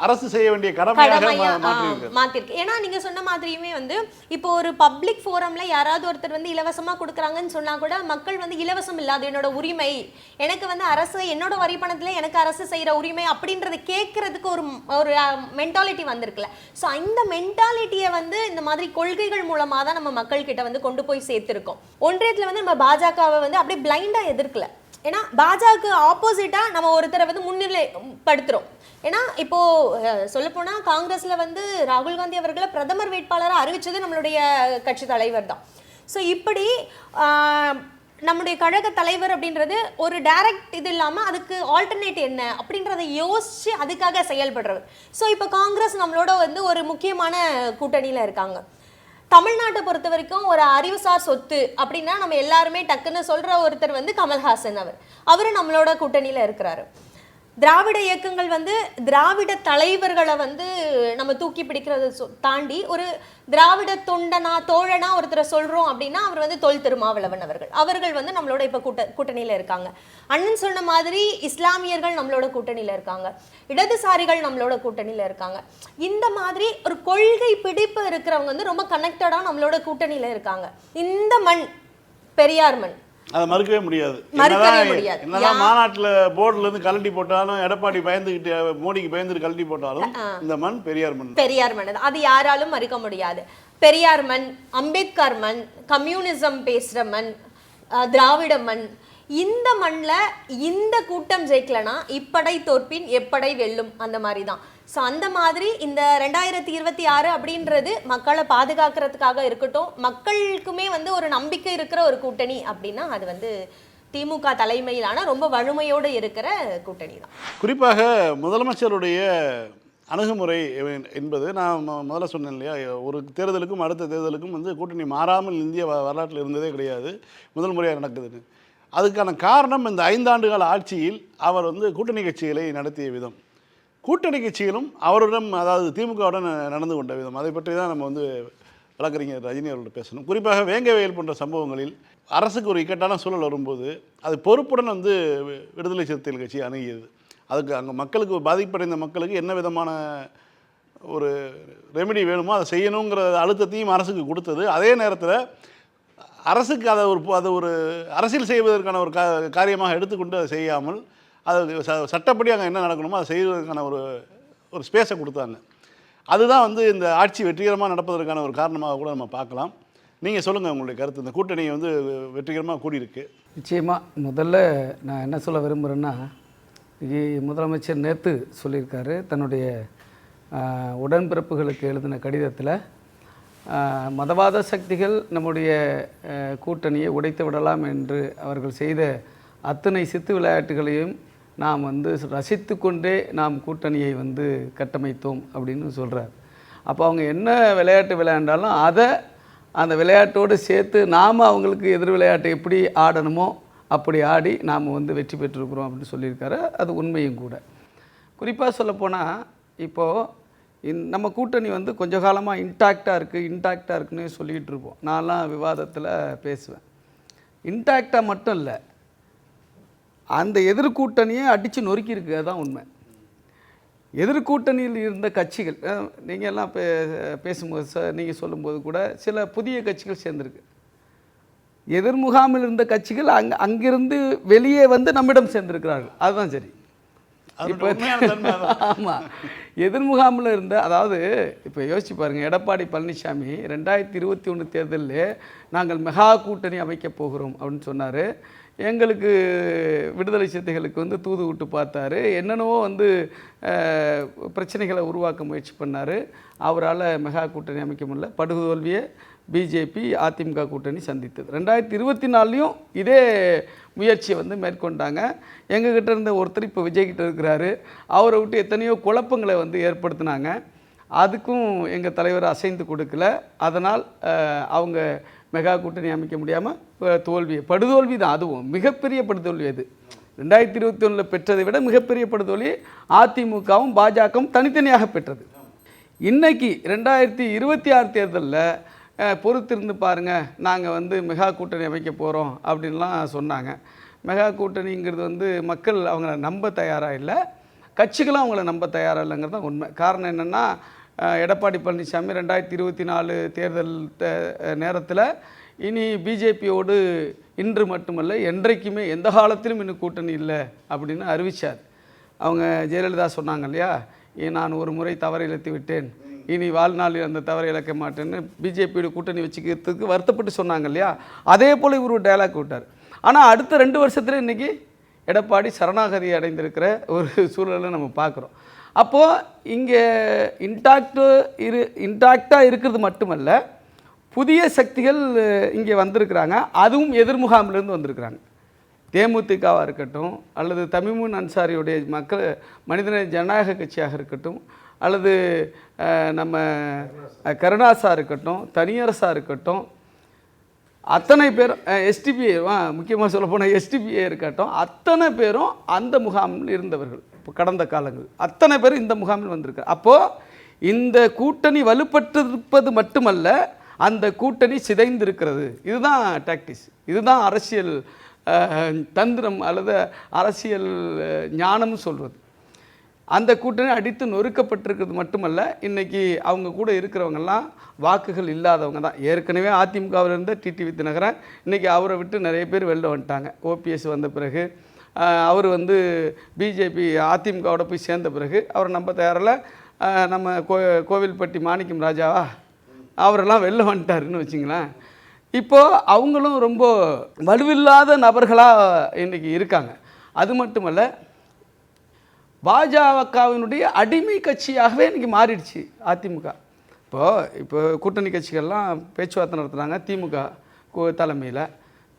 அரசு செய்ய வேண்டிய கடமையாக மாத்திருக்கு. ஏன்னா நீங்க சொன்ன மாதிரியுமே வந்து இப்போ ஒரு பப்ளிக் ஃபோரம்ல யாராவது ஒருத்தர் வந்து இலவசமா கொடுக்குறாங்கன்னு சொன்னா கூட மக்கள் வந்து இலவசம் இல்லாத என்னோட உரிமை, எனக்கு வந்து அரசு என்னோட வரி பணத்துல எனக்கு அரசு செய்யற உரிமை அப்படின்றத கேட்கறதுக்கு ஒரு மென்டாலிட்டி வந்திருக்குல்ல. ஸோ இந்த மென்டாலிட்டியை வந்து இந்த மாதிரி கொள்கைகள் மூலமா தான் நம்ம மக்கள் கிட்ட வந்து கொண்டு போய் சேர்த்திருக்கோம். ஒன்றியத்துல வந்து நம்ம பாஜகவை வந்து அப்படியே பிளைண்டா எதிர்க்கல. ஏன்னா பாஜக ஆப்போசிட்டா நம்ம ஒருத்தரை வந்து முன்னிலைப்படுத்துறோம். ஏன்னா இப்போ சொல்லப்போனா காங்கிரஸ்ல வந்து ராகுல் காந்தி அவர்களை பிரதமர் வேட்பாளராக அறிவிச்சது நம்மளுடைய கட்சி தலைவர் தான். ஸோ இப்படி நம்முடைய கழக தலைவர் அப்படின்றது ஒரு டைரக்ட் இது இல்லாமல் அதுக்கு ஆல்டர்னேட் என்ன அப்படின்றத யோசிச்சு அதுக்காக செயல்படுறவர். ஸோ இப்போ காங்கிரஸ் நம்மளோட வந்து ஒரு முக்கியமான கூட்டணியில் இருக்காங்க. தமிழ்நாட்டை பொறுத்த வரைக்கும் ஒரு அறிவுசார் சொத்து அப்படின்னா நம்ம எல்லாருமே டக்குன்னு சொல்ற ஒருத்தர் வந்து கமல்ஹாசன். அவரு நம்மளோட கூட்டணியில இருக்கிறாரு. திராவிட இயக்கங்கள் வந்து திராவிட தலைவர்களை வந்து நம்ம தூக்கி பிடிக்கிறத தாண்டி ஒரு திராவிட தோழனா ஒருத்தரை சொல்றோம் அப்படின்னா அவர் வந்து தொல் திருமாவளவன் அவர்கள் வந்து நம்மளோட இப்ப கூட்டணியில இருக்காங்க. அண்ணன் சொன்ன மாதிரி இஸ்லாமியர்கள் நம்மளோட கூட்டணியில இருக்காங்க, இடதுசாரிகள் நம்மளோட கூட்டணியில இருக்காங்க. இந்த மாதிரி ஒரு கொள்கை பிடிப்பு இருக்கிறவங்க வந்து ரொம்ப கனெக்டடா நம்மளோட கூட்டணியில இருக்காங்க. இந்த மண் பெரியார் மண், அதை மறுக்கவே முடியாது. என்னதான் மாநாட்டில் போர்டுல இருந்து கழட்டி போட்டாலும், எடப்பாடி பயந்துகிட்டு மோடிக்கு பயந்துட்டு கழட்டி போட்டாலும், இந்த மண் பெரியார் மண் அது யாராலும் மறுக்க முடியாது. பெரியார் மண், அம்பேத்கர் மண், கம்யூனிசம் பேசுற மண், திராவிட மண். இந்த மண்ல இந்த கூட்டம் ஜெயிக்கலனா இப்படை தோற்பின் எப்படை வெல்லும், அந்த மாதிரி தான். ஸோ அந்த மாதிரி இந்த 2026 அப்படின்றது மக்களை பாதுகாக்கிறதுக்காக இருக்கட்டும், மக்களுக்குமே வந்து ஒரு நம்பிக்கை இருக்கிற ஒரு கூட்டணி அப்படின்னா அது வந்து திமுக தலைமையிலான ரொம்ப வலிமையோடு இருக்கிற கூட்டணி தான். குறிப்பாக முதலமைச்சருடைய அணுகுமுறை என்பது நான் முதல்ல சொன்னேன் இல்லையா, ஒரு தேர்தலுக்கும் அடுத்த தேர்தலுக்கும் வந்து கூட்டணி மாறாமல் இந்திய வரலாற்றில் இருந்ததே கிடையாது, முதல் முறையாக நடக்குதுன்னு. அதுக்கான காரணம் இந்த 5 ஆண்டுகால ஆட்சியில் அவர் வந்து கூட்டணி கட்சிகளை நடத்திய விதம், கூட்டணி கட்சிகளும் அவருடன், அதாவது திமுகவுடன் நடந்து கொண்ட விதம், அதை பற்றி தான் நம்ம வந்து வழக்கறிஞர் ரஜினி அவர்கள்ட்ட பேசணும். குறிப்பாக வேங்கவேல் போன்ற சம்பவங்களில் அரசுக்கு ஒரு இக்கட்டான சூழல் வரும்போது அது பொறுப்புடன் வந்து விடுதலை சிறுத்தைகள் கட்சி அணுகியது. அதுக்கு அங்கே மக்களுக்கு பாதிப்படைந்த மக்களுக்கு என்ன விதமான ஒரு ரெமெடி வேணுமோ அதை செய்யணுங்கிற அழுத்தத்தையும் அரசுக்கு கொடுத்தது. அதே நேரத்தில் அரசுக்கு அதை ஒரு அரசியல் செய்வதற்கான ஒரு காரியமாக எடுத்துக்கொண்டு அதை செய்யாமல் அது சட்டப்படி அங்கே என்ன நடக்கணுமோ அதை செய்வதற்கான ஒரு ஸ்பேஸை கொடுத்தாங்க. அதுதான் வந்து இந்த ஆட்சி வெற்றிகரமாக நடப்பதற்கான ஒரு காரணமாக கூட நம்ம பார்க்கலாம். நீங்கள் சொல்லுங்கள் உங்களுடைய கருத்து. இந்த கூட்டணி வந்து வெற்றிகரமாக கூடியிருக்கு. நிச்சயமாக முதல்ல நான் என்ன சொல்ல விரும்புகிறேன்னா, முதலமைச்சர் நேற்று சொல்லியிருக்காரு தன்னுடைய உடன்பிறப்புகளுக்கு எழுதின கடிதத்தில், மதவாத சக்திகள் நம்முடைய கூட்டணியை உடைத்து விடலாம் என்று அவர்கள் செய்த அத்தனை சித்து விளையாட்டுகளையும் நாம் வந்து ரசித்து கொண்டே நாம் கூட்டணியை வந்து கட்டமைத்தோம் அப்படின்னு சொல்கிறார். அப்போ அவங்க என்ன விளையாட்டு விளையாண்டாலும் அதை அந்த விளையாட்டோடு சேர்த்து நாம் அவங்களுக்கு எதிர் விளையாட்டை எப்படி ஆடணுமோ அப்படி ஆடி நாம் வந்து வெற்றி பெற்றிருக்கிறோம் அப்படின்னு சொல்லியிருக்காரு. அது உண்மையும் கூட. குறிப்பாக சொல்லப்போனால் இப்போது நம்ம கூட்டணி வந்து கொஞ்ச காலமாக இன்டாக்டாக இருக்குன்னு சொல்லிக்கிட்டு இருப்போம். நான்லாம் விவாதத்தில் பேசுவேன். இன்டாக்டாக மட்டும் இல்லை, அந்த எதிர்கூட்டணியை அடித்து நொறுக்கியிருக்கு, அதுதான் உண்மை. எதிர்கூட்டணியில் இருந்த கட்சிகள், நீங்கள் எல்லாம் பேசும்போது நீங்கள் சொல்லும்போது கூட சில புதிய கட்சிகள் சேர்ந்துருக்கு. எதிர்முகாமில் இருந்த கட்சிகள் அங்கிருந்து வெளியே வந்து நம்மிடம் சேர்ந்திருக்கிறார்கள். அதுதான் சரி. இப்போ ஆமாம், எதிர்முகாமில் இருந்த, அதாவது இப்போ யோசிச்சு பாருங்கள், எடப்பாடி பழனிசாமி 2021 தேர்தலில் நாங்கள் மெகா கூட்டணி அமைக்கப் போகிறோம் அப்படின்னு சொன்னார். எங்களுக்கு விடுதலை சிறுத்தைகளுக்கு வந்து தூது விட்டு பார்த்தாரு, என்னென்னவோ வந்து பிரச்சனைகளை உருவாக்க முயற்சி பண்ணார். அவரால் மெகா கூட்டணி அமைக்க முடியல. படுதோல்வியை பிஜேபி அதிமுக கூட்டணி சந்தித்தது. 2024லையும் இதே முயற்சியை வந்து மேற்கொண்டாங்க. எங்ககிட்ட இருந்த ஒருத்தர் இப்போ விஜய்கிட்ட இருக்கிறாரு, அவரை விட்டு எத்தனையோ குழப்பங்களை வந்து ஏற்படுத்தினாங்க. அதுக்கும் எங்கள் தலைவர் அசைந்து கொடுக்கல. அதனால் அவங்க மெகா கூட்டணி அமைக்க முடியாமல் படுதோல்வி தான். அதுவும் மிகப்பெரிய படுதோல்வி. அது 2021 பெற்றதை விட மிகப்பெரிய படுதோல்வி அதிமுகவும் பாஜகவும் தனித்தனியாக பெற்றது. இன்றைக்கி 2026 தேர்தலில் பொறுத்திருந்து பாருங்கள், நாங்கள் வந்து மெகா கூட்டணி அமைக்க போகிறோம் அப்படின்லாம் சொன்னாங்க. மெகா கூட்டணிங்கிறது வந்து மக்கள் அவங்கள நம்ப தயாராக இல்லை, கட்சிகளும் அவங்கள நம்ப தயாராக இல்லைங்கிறது தான் உண்மை. காரணம் என்னென்னா, எடப்பாடி பழனிசாமி 2024 தேர்தல் நேரத்தில் இனி பிஜேபியோடு இன்று மட்டுமல்ல என்றைக்குமே எந்த காலத்திலும் இன்னும் கூட்டணி இல்லை அப்படின்னு அறிவித்தார். அவங்க ஜெயலலிதா சொன்னாங்க இல்லையா, நான் ஒரு முறை தவறை இழைத்து விட்டேன், இனி வாழ்நாளில் அந்த தவறை இழக்க மாட்டேன்னு பிஜேபியோட கூட்டணி வச்சுக்கிறதுக்கு வருத்தப்பட்டு சொன்னாங்க இல்லையா. அதே போல் இவர் ஒரு டைலாக் விட்டார். ஆனால் அடுத்த 2 வருஷத்தில் இன்றைக்கி எடப்பாடி சரணாகதி அடைந்திருக்கிற ஒரு சூழலை நம்ம பார்க்குறோம். அப்போது இங்கே இன்டாக்டாக இருக்கிறது மட்டுமல்ல, புதிய சக்திகள் இங்கே வந்திருக்கிறாங்க. அதுவும் எதிர்முகாமிலிருந்து வந்திருக்கிறாங்க. தேமுதிகவாக இருக்கட்டும், அல்லது தமிமுன் அன்சாரியுடைய மனிதநேய ஜனநாயக கட்சியாக இருக்கட்டும், அல்லது நம்ம கருணாஸாக இருக்கட்டும், தனியரசாக இருக்கட்டும், அத்தனை பேரும் எஸ்டிபிஏ முக்கியமாக சொல்லப்போனால் எஸ்டிபிஏ இருக்கட்டும், அத்தனை பேரும் அந்த முகாமில் இருந்தவர்கள். இப்போ கடந்த காலங்கள் அத்தனை பேரும் இந்த முகாமில் வந்திருக்கார். அப்போது இந்த கூட்டணி வலுப்பட்டிருப்பது மட்டுமல்ல, அந்த கூட்டணி சிதைந்திருக்கிறது. இதுதான் டாக்டிக்ஸ், இதுதான் அரசியல் தந்திரம் அல்லது அரசியல் ஞானம்னு சொல்கிறது. அந்த கூட்டணி அடித்து நொறுக்கப்பட்டிருக்கிறது மட்டுமல்ல, இன்றைக்கி அவங்க கூட இருக்கிறவங்கெல்லாம் வாக்குகள் இல்லாதவங்க தான். ஏற்கனவே அதிமுகவில் இருந்த டிடிவி தினகரன் இன்றைக்கி அவரை விட்டு நிறைய பேர் வெளில வந்துட்டாங்க. ஓபிஎஸ் வந்த பிறகு அவர் வந்து பிஜேபி அதிமுகவோட போய் சேர்ந்த பிறகு அவர் நம்ப தயாரில் நம்ம கோவில்பட்டி மாணிக்கம் ராஜாவா அவரெல்லாம் வெளில வந்துட்டாருன்னு வச்சிங்களேன். இப்போது அவங்களும் ரொம்ப வலுவில்லாத நபர்களாக இன்றைக்கி இருக்காங்க. அது மட்டுமல்ல, பாஜகவினுடைய அடிமை கட்சியாகவே இன்றைக்கி மாறிடுச்சு அதிமுக. இப்போ கூட்டணி கட்சிகள்லாம் பேச்சுவார்த்தை நடத்துகிறாங்க திமுக தலைமையில்.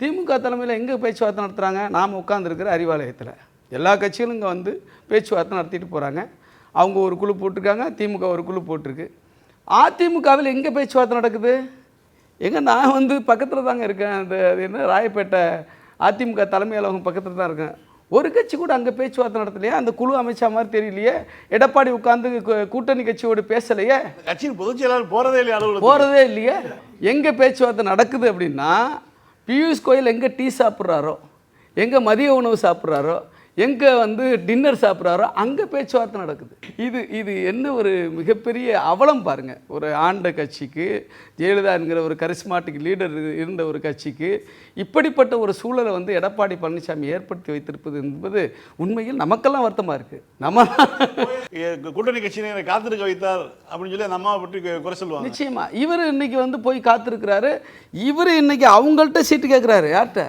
திமுக தலைமையில் எங்கே பேச்சுவார்த்தை நடத்துகிறாங்க? நாம் உட்காந்துருக்கிற அறிவாலயத்தில். எல்லா கட்சிகளும் இங்கே வந்து பேச்சுவார்த்தை நடத்திட்டு போகிறாங்க. அவங்க ஒரு குழு போட்டிருக்காங்க, திமுக ஒரு குழு போட்டிருக்கு. அதிமுகவில் எங்கே பேச்சுவார்த்தை நடக்குது? நான் வந்து பக்கத்தில் தாங்க இருக்கேன். அது என்ன ராயப்பேட்டை அதிமுக தலைமை அலுவலகம் பக்கத்தில் தான் இருக்கேன். ஒரு கட்சி கூட அங்கே பேச்சுவார்த்தை நடத்தலையே, அந்த குழு அமைச்சா மாதிரி தெரியலையே, எடப்பாடி உட்காந்து கூட்டணி கட்சியோடு பேசலையே, கட்சியின் பொதுச் செயலாளர் போகிறதே இல்லையே. எங்கே பேச்சுவார்த்தை நடக்குது அப்படின்னா, பியூஷ் கோயல் எங்கே டீ சாப்பிட்றாரோ, எங்கே மதிய உணவு சாப்பிட்றாரோ, எங்கே வந்து டின்னர் சாப்பிட்றாரோ அங்கே பேச்சுவார்த்தை நடக்குது. இது என்ன ஒரு மிகப்பெரிய அவலம் பாருங்கள். ஒரு ஆண்ட கட்சிக்கு, ஜெயலலிதா என்கிற ஒரு கரிஸ்மாட்டிக் லீடர் இருந்த ஒரு கட்சிக்கு இப்படிப்பட்ட ஒரு சூழலை வந்து எடப்பாடி பழனிசாமி ஏற்படுத்தி வைத்திருப்பது என்பது உண்மையில் நமக்கெல்லாம் வருத்தமாக இருக்குது. நம்ம கூட்டணி கட்சியினரை காத்திருக்க வைத்தார் அப்படின்னு சொல்லி நம்ம பற்றி குறை சொல்லுவாங்க. நிச்சயமாக இவர் இன்னைக்கு வந்து போய் காத்திருக்கிறாரு. இவர் இன்னைக்கு அவங்கள்ட்ட சீட்டு கேட்குறாரு. யார்கிட்ட?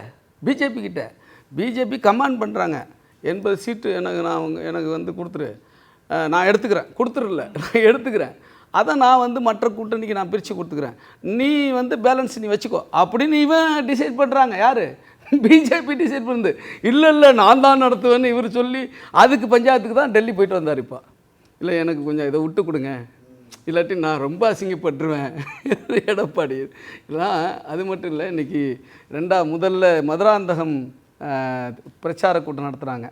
பிஜேபி கிட்ட. பிஜேபி கமாண்ட் பண்ணுறாங்க, 80 சீட்டு எனக்கு வந்து கொடுத்துரு, நான் கொடுத்துடல நான் எடுத்துக்கிறேன், அதை நான் வந்து மற்ற கூட்டணிக்கு நான் பிரித்து கொடுத்துக்கிறேன், நீ வந்து பேலன்ஸ் நீ வச்சுக்கோ அப்படின்னு இவன் டிசைட் பண்ணுறாங்க. யார்? பிஜேபி டிசைட் பண்ணுது. இல்லை நான் தான் நடத்துவேன்னு இவர் சொல்லி அதுக்கு பஞ்சாயத்துக்கு தான் டெல்லி போயிட்டு வந்தார். இப்போ இல்லை எனக்கு கொஞ்சம் இதை விட்டு கொடுங்க, இல்லாட்டி நான் ரொம்ப அசிங்கப்பட்டுருவேன் எடப்பாடி இதெல்லாம். அது மட்டும் இல்லை, இன்றைக்கி முதல்ல மதுராந்தகம் பிரச்சார கூட்டம் நடத்துகிறாங்க.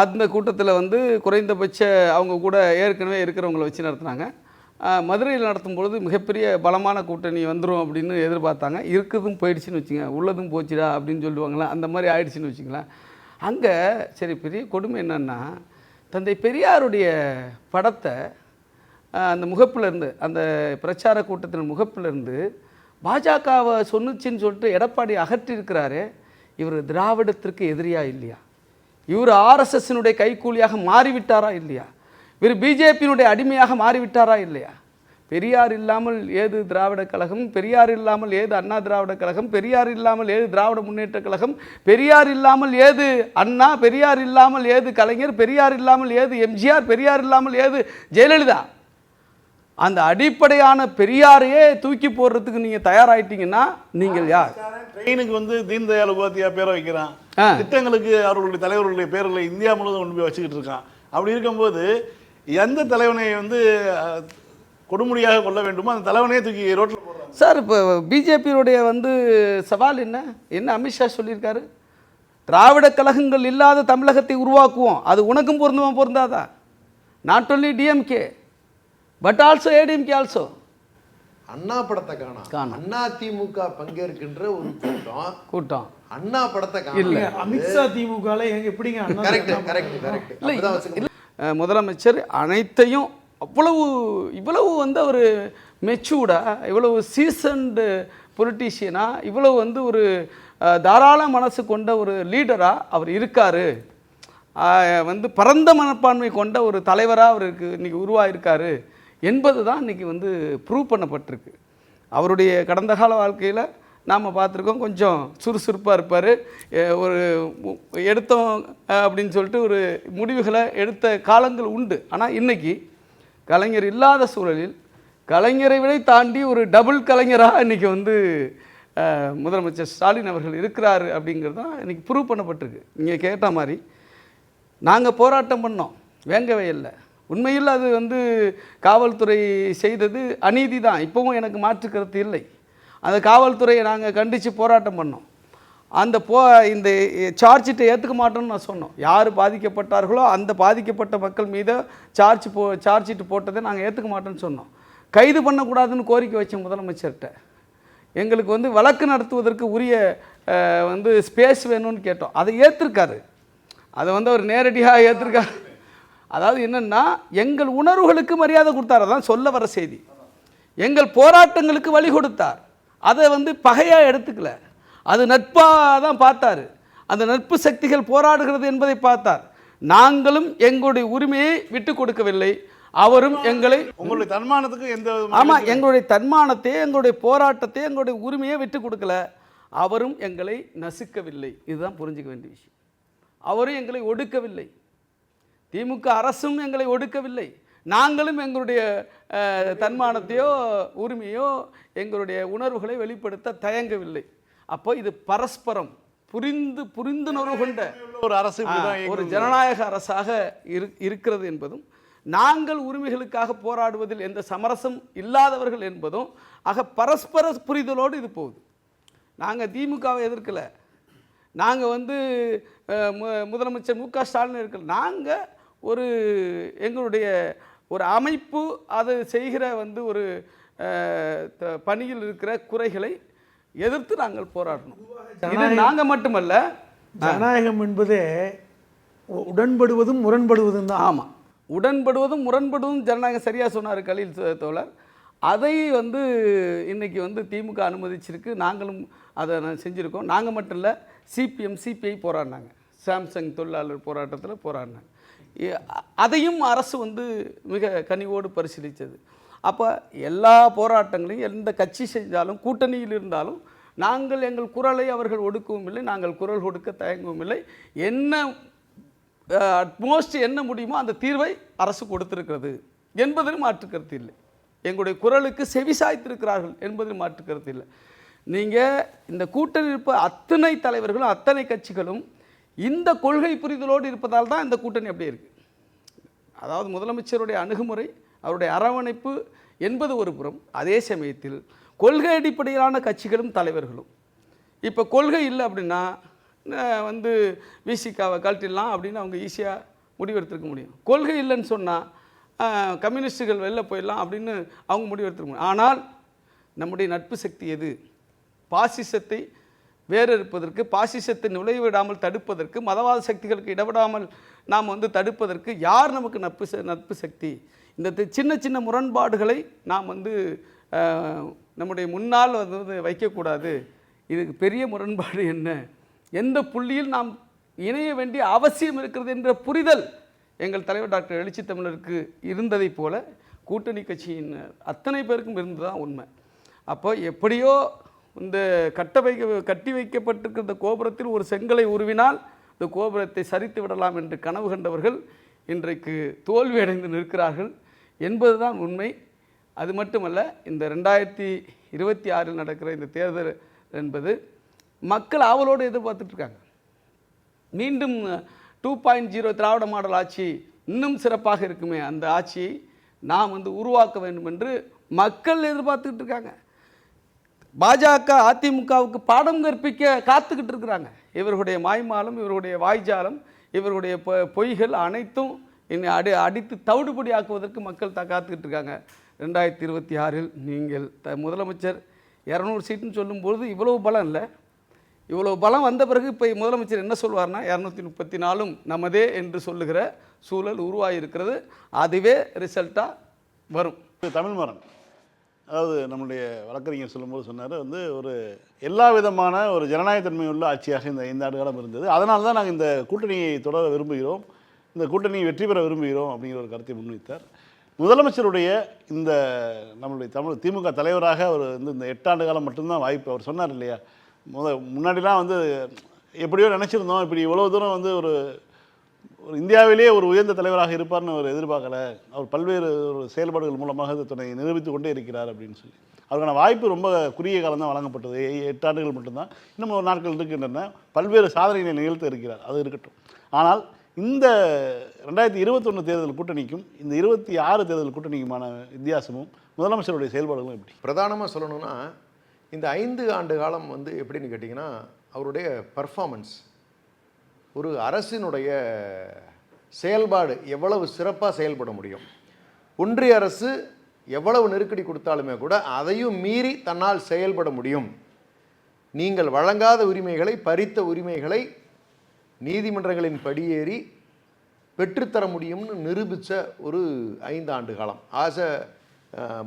அந்த கூட்டத்தில் வந்து குறைந்தபட்ச அவங்க கூட ஏற்கனவே இருக்கிறவங்கள வச்சு நடத்துனாங்க. மதுரையில் நடத்தும்பொழுது மிகப்பெரிய பலமான கூட்டணி வந்துடும் அப்படின்னு எதிர்பார்த்தாங்க. இருக்குதும் போயிடுச்சுன்னு வச்சுங்க, உள்ளதும் போச்சுடா அப்படின்னு சொல்லுவாங்களா, அந்த மாதிரி ஆயிடுச்சுன்னு வச்சுங்களேன். அங்கே சரி பெரிய கொடுமை என்னென்னா, தந்தை பெரியாருடைய படத்தை அந்த முகப்பிலேருந்து, அந்த பிரச்சார கூட்டத்தின் முகப்பிலேருந்து பாஜகவை சொன்னுச்சின்னு சொல்லிட்டு எடப்பாடி அகற்றியிருக்கிறாரு. இவர் திராவிடத்திற்கு எதிரியா இல்லையா? இவர் ஆர்எஸ்எஸ்னுடைய கைக்கூலியாக மாறிவிட்டாரா இல்லையா? இவர் பிஜேபியினுடைய அடிமையாக மாறிவிட்டாரா இல்லையா? பெரியார் இல்லாமல் ஏது திராவிட கழகம், பெரியார் இல்லாமல் ஏது அண்ணா திராவிட கழகம், பெரியார் இல்லாமல் ஏது திராவிட முன்னேற்ற கழகம், பெரியார் இல்லாமல் ஏது அண்ணா, பெரியார் இல்லாமல் ஏது கலைஞர், பெரியார் இல்லாமல் ஏது எம்ஜிஆர், பெரியார் இல்லாமல் ஏது ஜெயலலிதா. அந்த அடிப்படையான பெரியாரையே தூக்கி போடுறதுக்கு நீங்கள் தயாராகிட்டீங்கன்னா நீங்கள் யார்? ட்ரெயினுக்கு வந்து தீன் தயாள் உபாத்தியா பேரை வைக்கிறான், திட்டங்களுக்கு அவர்களுடைய தலைவர்களுடைய பேர்களை இந்தியா முழுவதும் கொண்டு போய் வச்சுக்கிட்டு இருக்கான். அப்படி இருக்கும்போது எந்த தலைவனை வந்து கொடுமுடியாக கொள்ள வேண்டுமோ அந்த தலைவனையே தூக்கி ரோட்டில் போடுறாங்க. சார், இப்போ பிஜேபியுடைய வந்து சவால் என்ன அமித்ஷா சொல்லியிருக்காரு? திராவிட கழகங்கள் இல்லாத தமிழகத்தை உருவாக்குவோம். அது உனக்கும் பொருந்தாதா? Not only DMK but also ADMK also. Anna படத்தை காணோம். அண்ணா திமுக பங்கேற்கின்ற ஒரு கூட்டம் அண்ணா படத்தை இல்ல. அமித்ஷா திமுக எப்படிங்க? முதலமைச்சர் அனைத்தையும் இவ்வளவு வந்து அவர் மெச்சூர்டா, இவ்வளவு சீசன்டு பொலிட்டீஷியனா, இவ்வளவு வந்து ஒரு தாராள மனசு கொண்ட ஒரு லீடராக அவர் இருக்கார். வந்து பரந்த மனப்பான்மை கொண்ட ஒரு தலைவராக அவருக்கு இன்றைக்கி உருவாகிருக்காரு என்பது தான் இன்றைக்கி வந்து ப்ரூவ் பண்ணப்பட்டிருக்கு. அவருடைய கடந்த கால வாழ்க்கையில் நாம் பார்த்துருக்கோம், கொஞ்சம் சுறுசுறுப்பாக இருப்பார். ஒரு எடுத்தோம் அப்படின்னு சொல்லிட்டு ஒரு முடிவுகளை எடுத்த காலங்கள் உண்டு. ஆனால் இன்றைக்கி கலைஞர் இல்லாத சூழலில் கலைஞரை விட தாண்டி ஒரு டபுள் கலைஞராக இன்றைக்கி வந்து முதலமைச்சர் ஸ்டாலின் அவர்கள் இருக்கிறார் அப்படிங்கிறது தான் இன்றைக்கி ப்ரூவ் பண்ணப்பட்டிருக்கு. நீங்கள் கேட்ட மாதிரி நாங்கள் போராட்டம் பண்ணோம், வேங்கவே இல்லை. உண்மையில் அது வந்து காவல்துறை செய்தது அநீதி தான். இப்போவும் எனக்கு மாற்று கருத்து இல்லை. அந்த காவல்துறையை நாங்கள் கண்டித்து போராட்டம் பண்ணோம். அந்த இந்த சார்ஜ் ஷீட்டை ஏற்றுக்க மாட்டோம்னு நான் சொன்னோம். யார் பாதிக்கப்பட்டார்களோ அந்த பாதிக்கப்பட்ட மக்கள் மீது சார்ஜ் ஷீட்டு போட்டதை நாங்கள் ஏற்றுக்க மாட்டோம்னு சொன்னோம். கைது பண்ணக்கூடாதுன்னு கோரிக்கை வச்சோம் முதலமைச்சர்கிட்ட. எங்களுக்கு வந்து வழக்கு நடத்துவதற்கு உரிய வந்து ஸ்பேஸ் வேணும்னு கேட்டோம். அதை ஏற்றிருக்காரு. அதை வந்து அவர் நேரடியாக ஏற்றிருக்காரு. அதாவது என்னென்னா, எங்கள் உணர்வுகளுக்கு மரியாதை கொடுத்தார். அதான் சொல்ல வர செய்தி. எங்கள் போராட்டங்களுக்கு வழி கொடுத்தார். அதை வந்து பகையாக எடுத்துக்கல, அது நட்பாக தான் பார்த்தார். அந்த நட்பு சக்திகள் போராடுகிறது என்பதை பார்த்தார். நாங்களும் எங்களுடைய உரிமையை விட்டு கொடுக்கவில்லை, அவரும் எங்களை. உங்களுடைய தன்மானத்துக்கு எந்த, ஆமாம், எங்களுடைய தன்மானத்தை, எங்களுடைய போராட்டத்தை, எங்களுடைய உரிமையை விட்டு கொடுக்கல, அவரும் எங்களை நசுக்கவில்லை. இதுதான் புரிஞ்சுக்க வேண்டிய விஷயம். அவரும் எங்களை ஒடுக்கவில்லை, திமுக அரசும் எங்களை ஒடுக்கவில்லை, நாங்களும் எங்களுடைய தன்மானத்தையோ உரிமையோ எங்களுடைய உணர்வுகளை வெளிப்படுத்த தயங்கவில்லை. அப்போ இது பரஸ்பரம் புரிந்துணர்வு கொண்ட ஒரு அரசு, ஒரு ஜனநாயக அரசாக இருக்கிறது என்பதும், நாங்கள் உரிமைகளுக்காக போராடுவதில் எந்த சமரசம் இல்லாதவர்கள் என்பதும் ஆக பரஸ்பர புரிதலோடு இது போகுது. நாங்கள் திமுகவை எதிர்க்கலை, நாங்கள் வந்து முதலமைச்சர் மு க ஸ்டாலின் இருக்கல, நாங்கள் ஒரு எங்களுடைய ஒரு அமைப்பு அது செய்கிற வந்து ஒரு பணியில் இருக்கிற குறைகளை எதிர்த்து நாங்கள் போராடணும். இது நாங்கள் மட்டுமல்ல, ஜனநாயகம் என்பதே உடன்படுவதும் முரண்படுவதும் தான். ஆமாம், உடன்படுவதும் முரண்படுவதும் ஜனநாயகம். சரியாக சொன்னார் கலீல் தோழர். அதை வந்து இன்றைக்கி வந்து திமுக அனுமதிச்சிருக்கு, நாங்களும் அதை செஞ்சுருக்கோம். நாங்கள் மட்டும் இல்லை, சிபிஎம் சிபிஐ போராடினாங்க, சாம்சங் தொழிலாளர் போராட்டத்தில் போராடினாங்க. அதையும் அரசு வந்து மிக கனிவோடு பரிசீலித்தது. அப்போ எல்லா போராட்டங்களையும் எந்த கட்சி செஞ்சாலும், கூட்டணியில் இருந்தாலும், நாங்கள் எங்கள் குரலை அவர்கள் ஒடுக்கவும் இல்லை, நாங்கள் குரல் கொடுக்க தயங்கவும் இல்லை. என்ன அட்மோஸ்ட் என்ன முடியுமோ அந்த தீர்வை அரசு கொடுத்திருக்கிறது என்பதில் மாற்று கருத்து இல்லை. எங்களுடைய குரலுக்கு செவி சாய்த்திருக்கிறார்கள் என்பதில் மாற்று கருத்து இல்லை. நீங்கள் இந்த கூட்டணி இருப்ப அத்தனை தலைவர்களும் அத்தனை கட்சிகளும் இந்த கொள்கை புரிதலோடு இருப்பதால் தான் இந்த கூட்டணி அப்படியே இருக்குது. அதாவது முதலமைச்சருடைய அணுகுமுறை, அவருடைய அரவணைப்பு என்பது ஒரு புறம், அதே சமயத்தில் கொள்கை அடிப்படையிலான கட்சிகளும் தலைவர்களும். இப்போ கொள்கை இல்லை அப்படின்னா வந்து விசிகாவை கழட்டிடலாம் அப்படின்னு அவங்க ஈஸியாக முடிவெடுத்துருக்க முடியும். கொள்கை இல்லைன்னு சொன்னால் கம்யூனிஸ்டுகள் வெளில போயிடலாம் அப்படின்னு அவங்க முடிவெடுத்துருக்க முடியும். ஆனால் நம்முடைய நட்பு சக்தி எது? பாசிசத்தை வேறறுப்பதற்கு, பாசிசத்தை நுழைவிடாமல் தடுப்பதற்கு, மதவாத சக்திகளுக்கு இடவிடாமல் நாம் வந்து தடுப்பதற்கு யார் நமக்கு நட்பு சக்தி? இந்த சின்ன சின்ன முரண்பாடுகளை நாம் வந்து நம்முடைய முன்னால் வந்து வைக்கக்கூடாது. இதுக்கு பெரிய முரண்பாடு என்ன, எந்த புள்ளியில் நாம் இணைய வேண்டிய அவசியம் இருக்கிறது என்ற புரிதல் எங்கள் தலைவர் டாக்டர் எழுச்சி தமிழருக்கு இருந்ததைப் போல கூட்டணி கட்சியின் அத்தனை பேருக்கும் இருந்ததுதான் உண்மை. அப்போ எப்படியோ இந்த கட்டி வைக்கப்பட்டிருக்கிற கோபுரத்தில் ஒரு செங்கலை உருவினால் இந்த கோபுரத்தை சரித்து விடலாம் என்று கனவு கண்டவர்கள் இன்றைக்கு தோல்வி அடைந்து நிற்கிறார்கள் என்பதுதான் உண்மை. அது மட்டுமல்ல, இந்த 2026 நடக்கிற இந்த தேர்தல் என்பது மக்கள் ஆவலோடு எதிர்பார்த்துட்ருக்காங்க. மீண்டும் 2.0 திராவிட மாடல் ஆட்சி இன்னும் சிறப்பாக இருக்குமே, அந்த ஆட்சியை நாம் வந்து உருவாக்க வேண்டும் என்று மக்கள் எதிர்பார்த்துக்கிட்டு இருக்காங்க. பாஜக அதிமுகவுக்கு பாடம் கற்பிக்க காத்துக்கிட்டு இருக்கிறாங்க. இவர்களுடைய மாய்மாலம், இவர்களுடைய வாய்ஜாலம், இவர்களுடைய பொய்கள் அனைத்தும் அடித்து தவிடுபடி ஆக்குவதற்கு மக்கள் காத்துக்கிட்டு இருக்காங்க. 2026 நீங்கள் முதலமைச்சர் 200 சீட்டுன்னு சொல்லும்போது இவ்வளவு பலம் இல்லை. இவ்வளவு பலம் வந்த பிறகு இப்போ முதலமைச்சர் என்ன சொல்வார்னா 234 நமதே என்று சொல்லுகிற சூழல் உருவாகியிருக்கிறது. அதுவே ரிசல்ட்டாக வரும். தமிழ்மரன், அதாவது நம்முடைய வழக்கறிஞர் சொல்லும்போது சொன்னார் வந்து ஒரு எல்லா விதமான ஒரு ஜனநாயகத்தன்மை உள்ள ஆட்சியாக இந்த 5 ஆண்டு காலம் இருந்தது. அதனால தான் நாங்கள் இந்த கூட்டணியை தொடர விரும்புகிறோம், இந்த கூட்டணியை வெற்றி பெற விரும்புகிறோம் அப்படிங்கிற ஒரு கருத்தை முன்வைத்தார். முதலமைச்சருடைய இந்த நம்மளுடைய திமுக தலைவராக அவர் வந்து இந்த 8 ஆண்டு காலம் மட்டும்தான் வாய்ப்பு. அவர் சொன்னார் இல்லையா, முன்னாடிலாம் வந்து எப்படியோ நினச்சிருந்தோம், இப்படி இவ்வளோ தூரம் வந்து ஒரு இந்தியாவிலேயே ஒரு உயர்ந்த தலைவராக இருப்பார்னு அவர் எதிர்பார்க்கல. அவர் பல்வேறு ஒரு செயல்பாடுகள் மூலமாக தன்னை நிரூபித்து கொண்டே இருக்கிறார் அப்படின்னு சொல்லி அவருக்கான வாய்ப்பு ரொம்ப குறுகிய காலம் தான் வழங்கப்பட்டது. 8 ஆண்டுகள் மட்டும்தான், இன்னும் ஒரு நாட்கள் இருக்கின்றன. பல்வேறு சாதனைகளை நிகழ்த்த இருக்கிறார், அது இருக்கட்டும். ஆனால் இந்த 2021 தேர்தல் கூட்டணிக்கும் இந்த 26 தேர்தல் கூட்டணிக்குமான வித்தியாசமும் முதலமைச்சருடைய செயல்பாடுகளும் எப்படி? பிரதானமாக சொல்லணும்னா இந்த 5 ஆண்டு காலம் வந்து எப்படின்னு கேட்டிங்கன்னா அவருடைய பர்ஃபார்மன்ஸ், ஒரு அரசினுடைய செயல்பாடு எவ்வளவு சிறப்பாக செயல்பட முடியும், ஒன்றிய அரசு எவ்வளவு நெருக்கடி கொடுத்தாலுமே கூட அதையும் மீறி தன்னால் செயல்பட முடியும், நீங்கள் வழங்காத உரிமைகளை, பறித்த உரிமைகளை நீதிமன்றங்களின் படியேறி பெற்றுத்தர முடியும்னு நிரூபித்த ஒரு 5 ஆண்டு காலம். ஆஸ் அ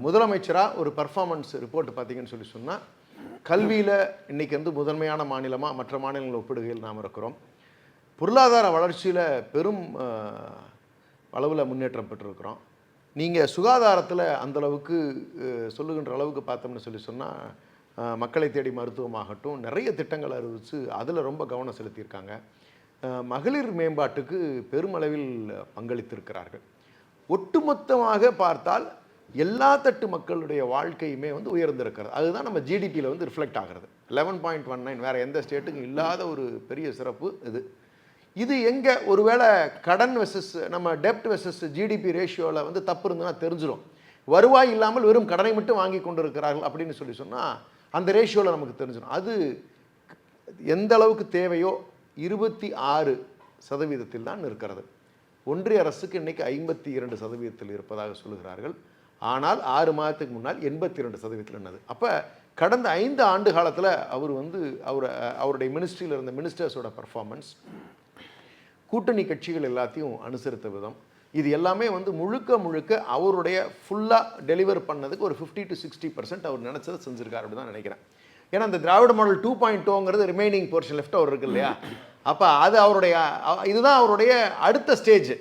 முதலமைச்சராக ஒரு பர்ஃபார்மன்ஸ் ரிப்போர்ட் பார்த்தீங்கன்னு சொன்னால் கல்வியில் இன்றைக்கி வந்து முதன்மையான மாநிலமாக மற்ற மாநிலங்கள் ஒப்பிடுகையில் நாம் இருக்கிறோம். பொருளாதார வளர்ச்சியில் பெரும் அளவில் முன்னேற்றம் பெற்றிருக்கிறோம். நீங்கள் சுகாதாரத்தில் அந்தளவுக்கு சொல்லுகின்ற அளவுக்கு பார்த்தோம்னு சொன்னால் மக்களை தேடி மருத்துவமாகட்டும் நிறைய திட்டங்கள் அறிவித்து அதில் ரொம்ப கவனம் செலுத்தியிருக்காங்க. மகளிர் மேம்பாட்டுக்கு பெருமளவில் பங்களித்திருக்கிறார்கள். ஒட்டுமொத்தமாக பார்த்தால் எல்லா தட்டு மக்களுடைய வாழ்க்கையுமே வந்து உயர்ந்திருக்கிறது. அதுதான் நம்ம ஜிடிபியில் வந்து ரிஃப்ளெக்ட் ஆகிறது. 11.19 வேறு எந்த ஸ்டேட்டுக்கும் இல்லாத ஒரு பெரிய சிறப்பு இது. இது எங்கே ஒருவேளை கடன் வெர்சஸ் நம்ம டெப்ட் வெர்சஸ் ஜிடிபி ரேஷியோவில் வந்து தப்பு இருந்ததுன்னா தெரிஞ்சிடும். வருவாய் இல்லாமல் வெறும் கடனை மட்டும் வாங்கி கொண்டு இருக்கிறார்கள் அப்படின்னு சொன்னால் அந்த ரேஷியோவில் நமக்கு தெரிஞ்சிடும். அது எந்த அளவுக்கு தேவையோ 26% தான் இருக்கிறது. ஒன்றிய அரசுக்கு இன்றைக்கி 52% இருப்பதாக சொல்லுகிறார்கள். ஆனால் 6 மாதத்துக்கு முன்னால் 82% இருந்தது. அப்போ கடந்த 5 ஆண்டு காலத்தில் அவர் வந்து அவருடைய மினிஸ்ட்ரியில் இருந்த மினிஸ்டர்ஸோட பர்ஃபார்மன்ஸ், கூட்டணி கட்சிகள் எல்லாத்தையும் அனுசரித்த விதம், இது எல்லாமே வந்து முழுக்க அவருடைய ஃபுல்லாக டெலிவர் பண்ணதுக்கு ஒரு 50 to 60% அவர் நினச்சதை செஞ்சுருக்கார் அப்படி தான் நினைக்கிறேன். ஏன்னா இந்த திராவிட model 2.0ங்கிறது remaining portion left our இருக்கு இல்லையா, அப்போ அது அவருடைய இதுதான் அவருடைய அடுத்த ஸ்டேஜ்.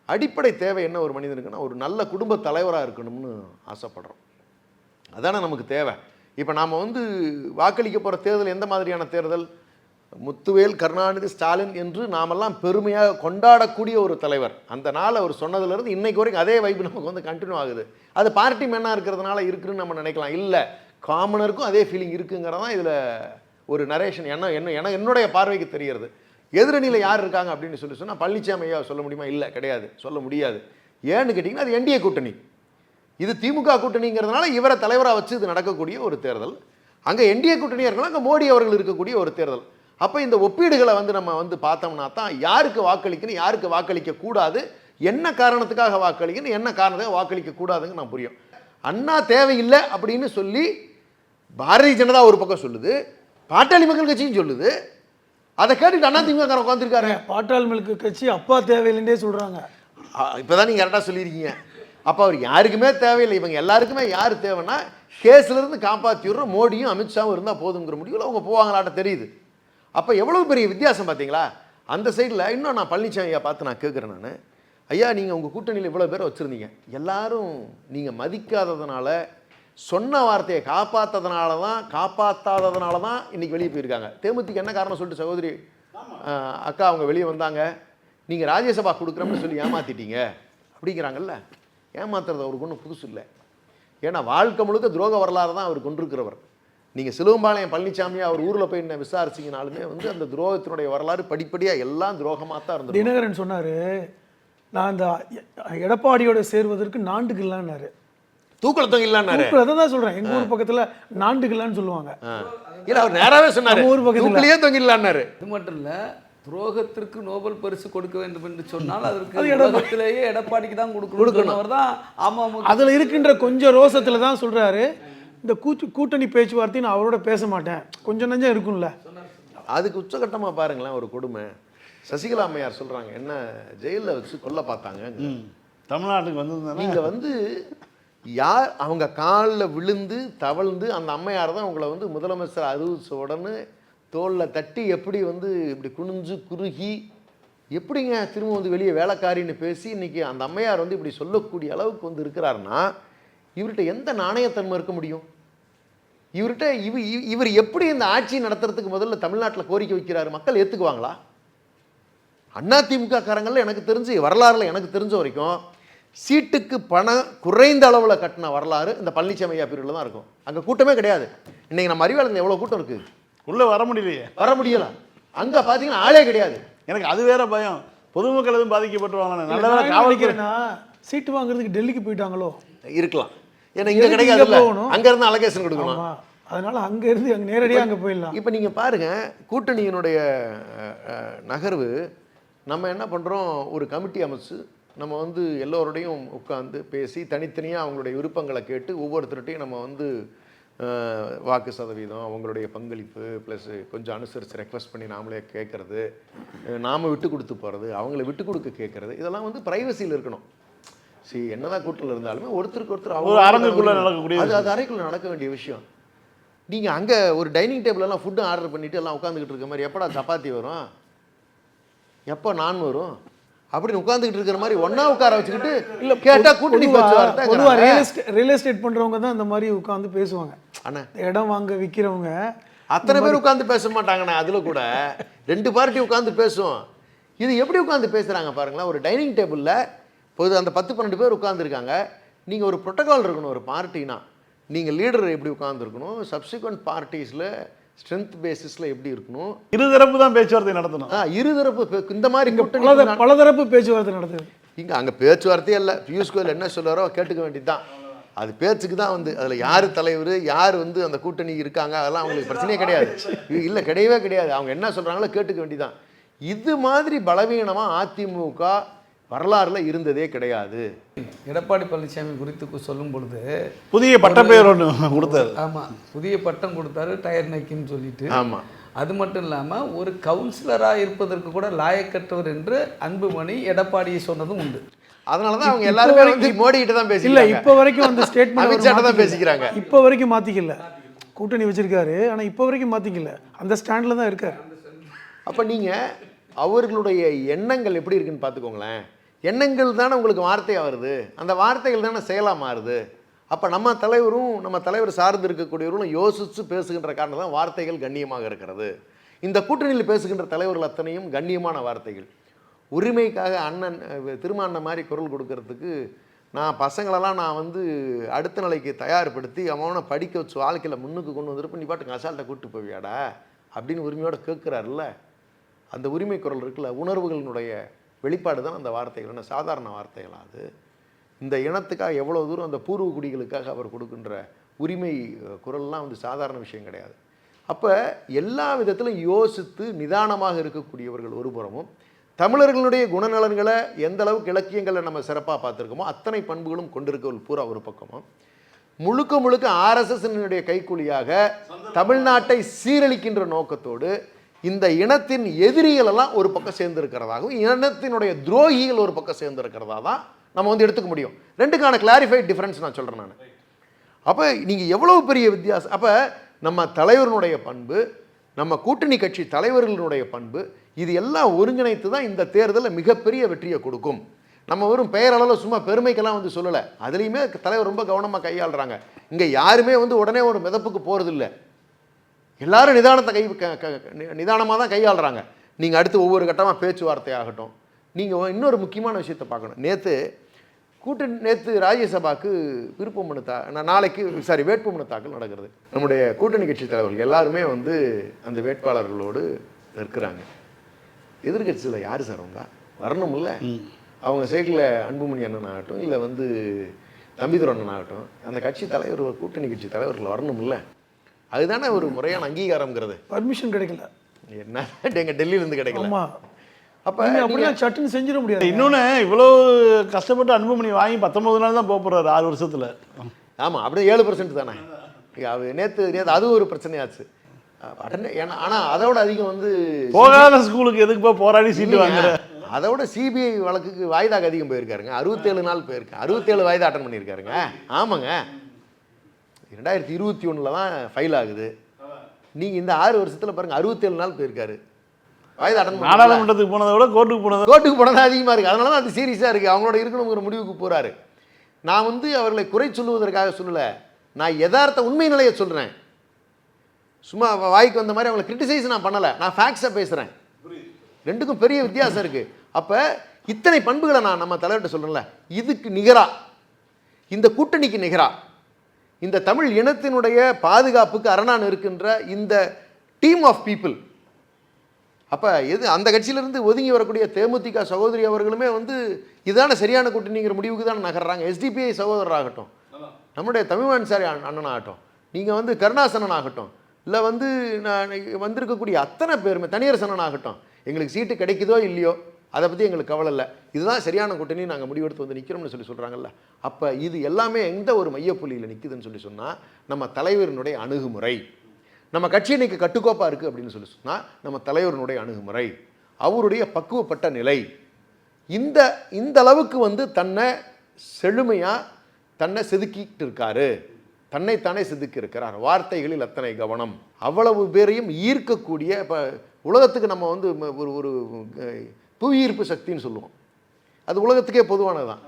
அடிப்படை தேவை என்ன ஒரு மனிதனுக்குன்னா ஒரு நல்ல குடும்ப தலைவராக இருக்கணும்னு ஆசைப்படுறோம். அதானே நமக்கு தேவை. இப்போ நாம் வந்து வாக்களிக்க போகிற தேர்தல் எந்த மாதிரியான தேர்தல்? முத்துவேல், கருணாநிதி, ஸ்டாலின் என்று நாமெல்லாம் பெருமையாக கொண்டாடக்கூடிய ஒரு தலைவர். அந்த நாள் அவர் சொன்னதுலேருந்து இன்னைக்கு வரைக்கும் அதே வைப்பு நமக்கு வந்து கண்டினியூ ஆகுது. அது பார்ட்டி மேனாக இருக்கிறதுனால இருக்குன்னு நம்ம நினைக்கலாம். இல்லை, காமனருக்கும் அதே ஃபீலிங் இருக்குங்கிறதான் இதில் ஒரு நரேஷன் என்னுடைய பார்வைக்கு தெரிகிறது. எதிரணியில் யார் இருக்காங்க அப்படின்னு சொன்னால் பழனிசாமி ஐயா சொல்ல முடியுமா? இல்லை, கிடையாது, சொல்ல முடியாது. ஏன்னு கேட்டிங்கன்னா அது என்டிஏ கூட்டணி, இது திமுக கூட்டணிங்கிறதுனால இவரை தலைவராக வச்சு இது நடக்கக்கூடிய ஒரு தேர்தல். அங்கே என்டிஏ கூட்டணியாக இருக்கலாம், அங்கே மோடி அவர்கள் இருக்கக்கூடிய ஒரு தேர்தல். அப்போ இந்த ஒப்பீடுகளை வந்து நம்ம வந்து பார்த்தோம்னா தான் யாருக்கு வாக்களிக்கணும், யாருக்கு வாக்களிக்க கூடாது, என்ன காரணத்துக்காக வாக்களிக்கணும், என்ன காரணத்துக்காக வாக்களிக்க கூடாதுன்னு நான் புரியும். அண்ணா தேவையில்லை அப்படின்னு சொல்லி பாரதிய ஜனதா ஒரு பக்கம் சொல்லுது, பாட்டாளி மக்கள் கட்சியும் சொல்லுது. அதை கேட்டுட்டு அண்ணா திமுக உட்காந்துருக்காரு. பாட்டாளி மக்கள் கட்சி அப்பா தேவையில்லைன்னே சொல்கிறாங்க. இப்போதான் நீங்கள் கரெக்டாக சொல்லியிருக்கீங்க. அப்போ அவர் யாருக்குமே தேவையில்லை, இவங்க எல்லாருக்குமே யார் தேவைன்னா கேஸ்லேருந்து காப்பாற்றிடுற மோடியும் அமித்ஷாவும் இருந்தால் போதுங்கிற முடிவில் அவங்க போவாங்களாட்ட தெரியுது. அப்போ எவ்வளோ பெரிய வித்தியாசம் பார்த்தீங்களா? அந்த சைடில் இன்னும் நான் பழனிசாமியை பார்த்து நான் கேட்குறேன், நான் ஐயா நீங்கள் உங்கள் கூட்டணியில் இவ்வளோ பேரை வச்சுருந்தீங்க, எல்லாரும் நீங்கள் மதிக்காததுனால, சொன்ன வார்த்தையை காப்பாற்றாததுனால தான் இன்றைக்கி வெளியே போயிருக்காங்க. தேமுதிக என்ன காரணம் சொல்லிட்டு சகோதரி அக்கா அவங்க வெளியே வந்தாங்க, நீங்கள் ராஜ்யசபா கொடுக்குறோம்னு சொல்லி ஏமாற்றிட்டீங்க அப்படிங்கிறாங்கல்ல. ஏமாத்துறது அவருக்கு ஒன்றும் புதுசு இல்லை. ஏன்னா வாழ்க்கை முழுக்க துரோக வரலாறு தான் அவர் கொண்டிருக்கிறவர். நீங்கள் சிலுவம்பாளையம் பழனிசாமியை அவர் ஊரில் போய் என்ன விசாரிச்சிங்கனாலுமே வந்து அந்த துரோகத்தினுடைய வரலாறு படிப்படியாக எல்லாம் துரோகமாக தான் இருந்தது. தினகரன் சொன்னார், நான் இந்த எடப்பாடியோட சேர்வதற்கு நாண்டுக்கலான்னாரு, தூக்கலத்தம் இல்லைன்னாரு. அதை தான் சொல்கிறேன், எங்கள் ஊர் பக்கத்தில் நாண்டுக்கலான்னு சொல்லுவாங்க. இல்லை, அவர் நேராகவே சொன்னார், ஊர் பக்கத்துலேயே தொங்கிடலான்னாரு. இது மட்டும் இல்லை, துரோகத்திற்கு நோபல் பரிசு கொடுக்க வேண்டும் என்று சொன்னால் அதற்கு உலகத்திலேயே எடப்பாடிக்கு தான் கொடுக்கணும் தான். ஆமாம், அதில் இருக்கின்ற கொஞ்சம் ரோசத்தில் தான் சொல்கிறாரு, இந்த கூட்டணி பேச்சுவார்த்தை நான் அவரோட பேச மாட்டேன், கொஞ்சம் நஞ்சம் இருக்கும்ல. அதுக்கு உச்சகட்டமாக பாருங்களேன் ஒரு கொடுமை. சசிகலா அம்மையார் சொல்கிறாங்க, என்ன ஜெயிலில் வச்சு கொல்ல பார்த்தாங்க, தமிழ்நாட்டுக்கு வந்து நீங்கள் வந்து யார் அவங்க காலில் விழுந்து தவழ்ந்து அந்த அம்மையார் தான் உங்களை வந்து முதலமைச்சர் அறிவிச்ச உடனே தோளில் தட்டி எப்படி வந்து இப்படி குனிஞ்சு குறுகி எப்படிங்க திரும்ப வந்து வெளியே வேலைக்காரின்னு பேசி இன்றைக்கி அந்த அம்மையார் வந்து இப்படி சொல்லக்கூடிய அளவுக்கு வந்து இருக்கிறாருன்னா இவர்கிட்ட எந்த நாணயத்தன்மை இருக்க முடியும்? இவர்கிட்ட இவர் எப்படி இந்த ஆட்சி நடத்துறதுக்கு முதல்ல தமிழ்நாட்டில் கோரிக்கை வைக்கிறாரு? மக்கள் ஏற்றுக்குவாங்களா? அதிமுக காரங்களில் எனக்கு தெரிஞ்சு வரலாறுல எனக்கு தெரிஞ்ச வரைக்கும் சீட்டுக்கு பணம் குறைந்த அளவில் கட்டின வரலாறு இந்த பழனிசாமி ஐயா பீரியடில் தான் இருக்கும். அங்கே கூட்டமே கிடையாது. இன்றைக்கி நம்ம அறிவாளர் எவ்வளோ கூட்டம் இருக்குது, உள்ளே வர முடியலையே, வர முடியல. அங்கே பார்த்தீங்கன்னா ஆளே கிடையாது. எனக்கு அது வேற பயம். பொதுமக்கள் எதுவும் பாதிக்கப்பட்டுருவாங்க நான் நல்லதாக என்ன காவல்துறை நினைக்கிறேன்னா, சீட்டு வாங்குறதுக்கு டெல்லிக்கு போயிட்டாங்களோ. இருக்கலாம். ஏன்னா இங்கே எதுக்கு கிடைக்காதுல்ல, இங்க போகணும்? அங்கேருந்து அலகேஷன் கொடுக்கணும். ஆமா, அதனால அங்க இருந்து அங்க நேரடியாக அங்க போயிடலாம். இப்போ நீங்கள் பாருங்கள், கூட்டணியினுடைய நகர்வு நம்ம என்ன பண்ணுறோம், ஒரு கமிட்டி அமைச்சு நம்ம வந்து எல்லோரோடையும் உட்காந்து பேசி தனித்தனியாக அவங்களுடைய விருப்பங்களை கேட்டு ஒவ்வொருத்தருட்டையும் நம்ம வந்து வாக்கு சதவீதம், அவங்களுடைய பங்களிப்பு ப்ளஸ் கொஞ்சம் அனுசரித்து ரெக்வஸ்ட் பண்ணி நாமளே கேட்குறது, நாம் விட்டு கொடுத்து போகிறது, அவங்கள விட்டு கொடுக்க கேட்குறது, இதெல்லாம் வந்து ப்ரைவசியில் இருக்கணும். சரி, என்னதான் கூட்டத்தில் இருந்தாலுமே ஒருத்தருக்கு ஒருத்தர் ஒரு அரங்குக்குள்ளே நடக்கக்கூடிய அது அறைக்குள்ளே நடக்க வேண்டிய விஷயம். நீங்கள் அங்கே ஒரு டைனிங் டேபிளெல்லாம் ஃபுட்டு ஆர்டர் பண்ணிவிட்டு எல்லாம் உட்காந்துக்கிட்டு இருக்க மாதிரி எப்படா சப்பாத்தி வரும், எப்போ நான் வரும் அப்படின்னு உட்காந்துக்கிட்டு இருக்கிற மாதிரி ஒன்றா உட்கார வச்சுக்கிட்டு இல்லை கேட்டால் கூட்டணி பேச்சுவார்த்தை. பொதுவாக ரியல் எஸ்டேட் பண்ணுறவங்க தான் இந்த மாதிரி உட்காந்து பேசுவாங்க. அண்ணா இடம் வாங்க விற்கிறவங்க அத்தனை பேர் உட்காந்து பேச மாட்டாங்கண்ணா. அதில் கூட 2 பார்ட்டி உட்காந்து பேசும். இது எப்படி உட்காந்து பேசுகிறாங்க பாருங்களேன். ஒரு டைனிங் டேபிளில் பொது அந்த 10-12 பேர் உட்காந்துருக்காங்க. நீங்கள் ஒரு ப்ரோட்டோகால் இருக்கணும். ஒரு பார்ட்டினா நீங்கள் லீடர் எப்படி உட்காந்துருக்கணும், சப்சிக்வெண்ட் பார்ட்டிஸில் ஸ்ட்ரென்த் பேசிஸில் எப்படி இருக்கணும், இருதரப்பு தான் பேச்சுவார்த்தை நடத்தணும். இருதரப்பு இந்த மாதிரி பலதரப்பு பேச்சுவார்த்தை நடத்துது. இங்கே அங்கே பேச்சுவார்த்தையே இல்லை. பியூஷ் கோயல் என்ன சொல்கிறாரோ கேட்டுக்க வேண்டியது தான். அது பேச்சுக்கு தான் வந்து அதில் யார் தலைவர், யார் வந்து அந்த கூட்டணி இருக்காங்க, அதெல்லாம் அவங்களுக்கு பிரச்சனையே கிடையாது. இல்லை, கிடையவே கிடையாது. அவங்க என்ன சொல்கிறாங்களோ கேட்டுக்க வேண்டியதான். இது மாதிரி பலவீனமாக அதிமுக வரலாறுல இருந்ததே கிடையாது. எடப்பாடி பழனிசாமி குறித்து சொல்லும் பொழுது புதிய பட்டப்பெயர் ஒன்று கொடுத்தாரு. ஆமாம், புதிய பட்டம் கொடுத்தாரு, டயர் நைக்கின்னு சொல்லிட்டு. ஆமாம், அது மட்டும் இல்லாமல் ஒரு கவுன்சிலராக இருப்பதற்கு கூட லாயக்கற்றவர் என்று அன்புமணி எடப்பாடியை சொன்னதும் உண்டு. அதனால தான் அவங்க எல்லாருமே வந்து மோடி கிட்ட தான் பேசிக்கல. இல்லை, இப்போ வரைக்கும் அந்த ஸ்டேட்மெண்ட் அமித்ஷா தான் பேசிக்கிறாங்க. இப்போ வரைக்கும் மாற்றிக்கல. கூட்டணி வச்சிருக்காரு, ஆனால் இப்போ வரைக்கும் மாற்றிக்கல. அந்த ஸ்டாண்டில் தான் இருக்கார். அப்போ நீங்கள் அவர்களுடைய எண்ணங்கள் எப்படி இருக்குன்னு பார்த்துக்கோங்களேன். எண்ணங்கள் தானே உங்களுக்கு வார்த்தையாக வருது, அந்த வார்த்தைகள் தானே செயலாக மாறுது. அப்போ நம்ம தலைவர் சார்ந்து இருக்கக்கூடியவர்களும் யோசித்து பேசுகின்ற காரணம் தான் வார்த்தைகள் கண்ணியமாக இருக்கிறது. இந்த கூட்டணியில் பேசுகின்ற தலைவர்கள் அத்தனையும் கண்ணியமான வார்த்தைகள். உரிமைக்காக அண்ணன் திருமாண்ணன் மாதிரி குரல் கொடுக்கறதுக்கு நான் பசங்களெல்லாம் நான் வந்து அடுத்த நிலைக்கு தயார்படுத்தி அவனை படிக்க வச்சு வாழ்க்கையில் முன்னுக்கு கொண்டு வந்துருப்ப நீ பாட்டுக்கு அசால்ட்டை கூப்பிட்டு போவியாடா அப்படின்னு உரிமையோடு கேட்குறாருல்ல. அந்த உரிமை குரல் இருக்குல்ல, உணர்வுகளினுடைய வெளிப்பாடு தான் அந்த வார்த்தைகள். என்ன சாதாரண வார்த்தைகளா அது? இந்த இனத்துக்காக எவ்வளோ தூரம் அந்த பூர்வ குடிகளுக்காக அவர் கொடுக்கின்ற உரிமை குரல்லாம் வந்து சாதாரண விஷயம் கிடையாது. அப்போ எல்லா விதத்திலும் யோசித்து நிதானமாக இருக்கக்கூடியவர்கள் ஒரு புறமும், தமிழர்களுடைய குணநலன்களை எந்த அளவுக்கு இலக்கியங்களை நம்ம சிறப்பாக பார்த்துருக்கோமோ அத்தனை பண்புகளும் கொண்டிருக்கவர்கள் பூரா ஒரு பக்கமும், முழுக்க ஆர்எஸ்எஸ்னுடைய கைக்கூலியாக தமிழ்நாட்டை சீரழிக்கின்ற நோக்கத்தோடு இந்த இனத்தின் எதிரிகள் எல்லாம் ஒரு பக்கம் சேர்ந்திருக்கிறதாகவும் இனத்தினுடைய துரோகிகள் ஒரு பக்கம் சேர்ந்திருக்கிறதா தான் நம்ம வந்து எடுத்துக்க முடியும். ரெண்டுக்கான கிளாரிஃபைட் டிஃபரன்ஸ் நான் சொல்கிறேன் நான். அப்போ நீங்கள் எவ்வளவு பெரிய வித்தியாசம். அப்போ நம்ம தலைவர்களுடைய பண்பு, நம்ம கூட்டணி கட்சி தலைவர்களுடைய பண்பு, இது எல்லாம் ஒருங்கிணைத்து தான் இந்த தேர்தலில் மிகப்பெரிய வெற்றியை கொடுக்கும். நம்ம வெறும் பெயரளவில் சும்மா பெருமைக்கெல்லாம் வந்து சொல்லலை. அதுலேயுமே தலைவர் ரொம்ப கவனமாக கையாளுறாங்க. இங்கே யாருமே வந்து உடனே ஒரு மிதப்புக்கு போகிறதில்லை. எல்லாரும் நிதானமாக தான் கையாளுறாங்க. நீங்கள் அடுத்து ஒவ்வொரு கட்டமாக பேச்சுவார்த்தை ஆகட்டும். நீங்கள் இன்னொரு முக்கியமான விஷயத்தை பார்க்கணும். நேற்று ராஜ்யசபாவுக்கு வேட்புமனு தாக்கல் நடக்கிறது. நம்முடைய கூட்டணி கட்சி தலைவர்கள் எல்லாருமே வந்து அந்த வேட்பாளர்களோடு இருக்கிறாங்க. எதிர்கட்சியில் யார் சார் அவங்க வரணும் இல்லை? அவங்க சைடில் அன்புமணி அண்ணன் ஆகட்டும், இல்லை வந்து தம்பிதுரை அண்ணன் ஆகட்டும், அந்த கட்சி தலைவர் கூட்டணி கட்சி தலைவர்கள் வரணும் இல்லை? அதுதானே ஒரு முறையான அங்கீகாரம்ங்கிறது. பர்மிஷன் கிடைக்கல. என்ன எங்கள் டெல்லியிலேருந்து கிடைக்கல. அப்போ அப்படிலாம் சட்டுன்னு செஞ்சிட முடியாது. இன்னொன்று இவ்வளோ கஷ்டப்பட்டு அன்புமணி வாங்கி 19 நாள் தான் போகிறாரு 6 வருஷத்தில். ஆமாம், அப்படியே 7% தானே. நேற்று அது ஒரு பிரச்சனையாச்சு. ஆனால் அதோட அதிகம் வந்து போகாத ஸ்கூலுக்கு எதுக்கு போராடி சீட்டு வாங்குற. அதோட சிபிஐ வழக்குக்கு வாய்தாக்கு அதிகம் போயிருக்காருங்க. 67 நாள் போயிருக்கு. 67 வாய்தா அட்டன் பண்ணியிருக்காருங்க. ஆமாங்க, 2021 தான் ஃபைல் ஆகுது. நீங்கள் இந்த 6 வருஷத்தில் பாருங்கள் 67 நாள் போயிருக்காரு. வாய்தா அட்டன் பண்ணி நாடாளுமன்றத்துக்கு போனதை விட கோர்ட்டுக்கு போனது அதிகமாக இருக்குது. அதனால தான் அது சீரியஸாக இருக்குது. அவங்களோட இருக்கணுங்கிற முடிவுக்கு போகிறாரு. நான் வந்து அவர்களை குறை சொல்லுவதற்காக சொல்லலை, நான் யதார்த்த உண்மை நிலையை சொல்கிறேன். சும்மா வாய்க்கு வந்த மாதிரி அவங்களை கிரிட்டிசைஸ் நான் பண்ணலை, நான் ஃபேக்ட்ஸை பேசுகிறேன். ரெண்டுக்கும் பெரிய வித்தியாசம் இருக்குது. அப்போ இத்தனை பண்புகளை நான் நம்ம தலைவர்கிட்ட சொல்கிறேன்ல, இதுக்கு நிகரா இந்த கூட்டணிக்கு நிகரா இந்த தமிழ் இனத்தினுடைய பாதுகாப்புக்கு அரணான் இருக்கின்ற இந்த டீம் ஆஃப் பீப்புள் அப்போ எது அந்த கட்சியிலிருந்து ஒதுங்கி வரக்கூடிய தேமுதிக சகோதரி அவர்களுமே வந்து இதான சரியான கூட்டணிங்கிற முடிவுக்கு தான் நகர்றாங்க. எஸ்டிபிஐ சகோதரர் ஆகட்டும், நம்முடைய தமிழ்மான் சாரி அண்ணன் ஆகட்டும், நீங்கள் வந்து கருணாசனன் ஆகட்டும், இல்லை வந்து நான் வந்திருக்கக்கூடிய அத்தனை பேருமே தனியரசனன் ஆகட்டும், எங்களுக்கு சீட்டு கிடைக்குதோ இல்லையோ அதை பற்றி எங்களுக்கு கவலை இல்லை, இதுதான் சரியான கூட்டணி நாங்கள் முடிவெடுத்து வந்து நிற்கிறோம்னு சொல்லி சொல்கிறாங்கல்ல. அப்போ இது எல்லாமே எந்த ஒரு மையப்புள்ளியில் நிற்குதுன்னு சொல்லி சொன்னால் நம்ம தலைவரினுடைய அணுகுமுறை, நம்ம கட்சி இன்னைக்கு கட்டுக்கோப்பாக இருக்குது அப்படின்னு சொல்லி சொன்னால் நம்ம தலைவரினுடைய அணுகுமுறை, அவருடைய பக்குவப்பட்ட நிலை, இந்த அளவுக்கு வந்து தன்னை செழுமையாக தன்னை செதுக்கிட்டு இருக்காரு, தன்னைத்தானே செதுக்கி இருக்கிறார். வார்த்தைகளில் அத்தனை கவனம், அவ்வளவு பேரையும் ஈர்க்கக்கூடிய, இப்போ உலகத்துக்கு நம்ம வந்து ஒரு புவி ஈர்ப்பு சக்தின்னு சொல்லுவோம், அது உலகத்துக்கே பொதுவானது தான்.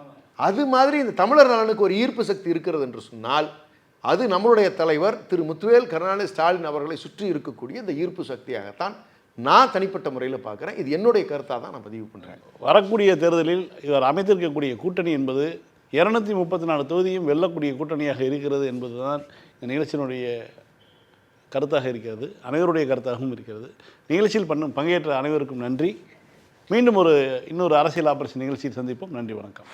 அது மாதிரி இந்த தமிழர் நலனுக்கு ஒரு ஈர்ப்பு சக்தி இருக்கிறது என்று சொன்னால் அது நம்மளுடைய தலைவர் திரு முத்துவேல் கருணாநிதி ஸ்டாலின் அவர்களை சுற்றி இருக்கக்கூடிய இந்த ஈர்ப்பு சக்தியாகத்தான் நான் தனிப்பட்ட முறையில் பார்க்குறேன். இது என்னுடைய கருத்தாக தான் நான் பதிவு பண்ணுறேன். வரக்கூடிய தேர்தலில் இவர் அமைத்திருக்கக்கூடிய கூட்டணி என்பது 234 தொகுதியும் வெல்லக்கூடிய கூட்டணியாக இருக்கிறது என்பது தான் இந்த நிகழ்ச்சியினுடைய கருத்தாக இருக்கிறது, அனைவருடைய கருத்தாகவும் இருக்கிறது. நிகழ்ச்சியில் பங்கேற்ற அனைவருக்கும் நன்றி. மீண்டும் இன்னொரு அரசியல் ஆபரேஷன் நிகழ்ச்சியில் சந்திப்போம். நன்றி, வணக்கம்.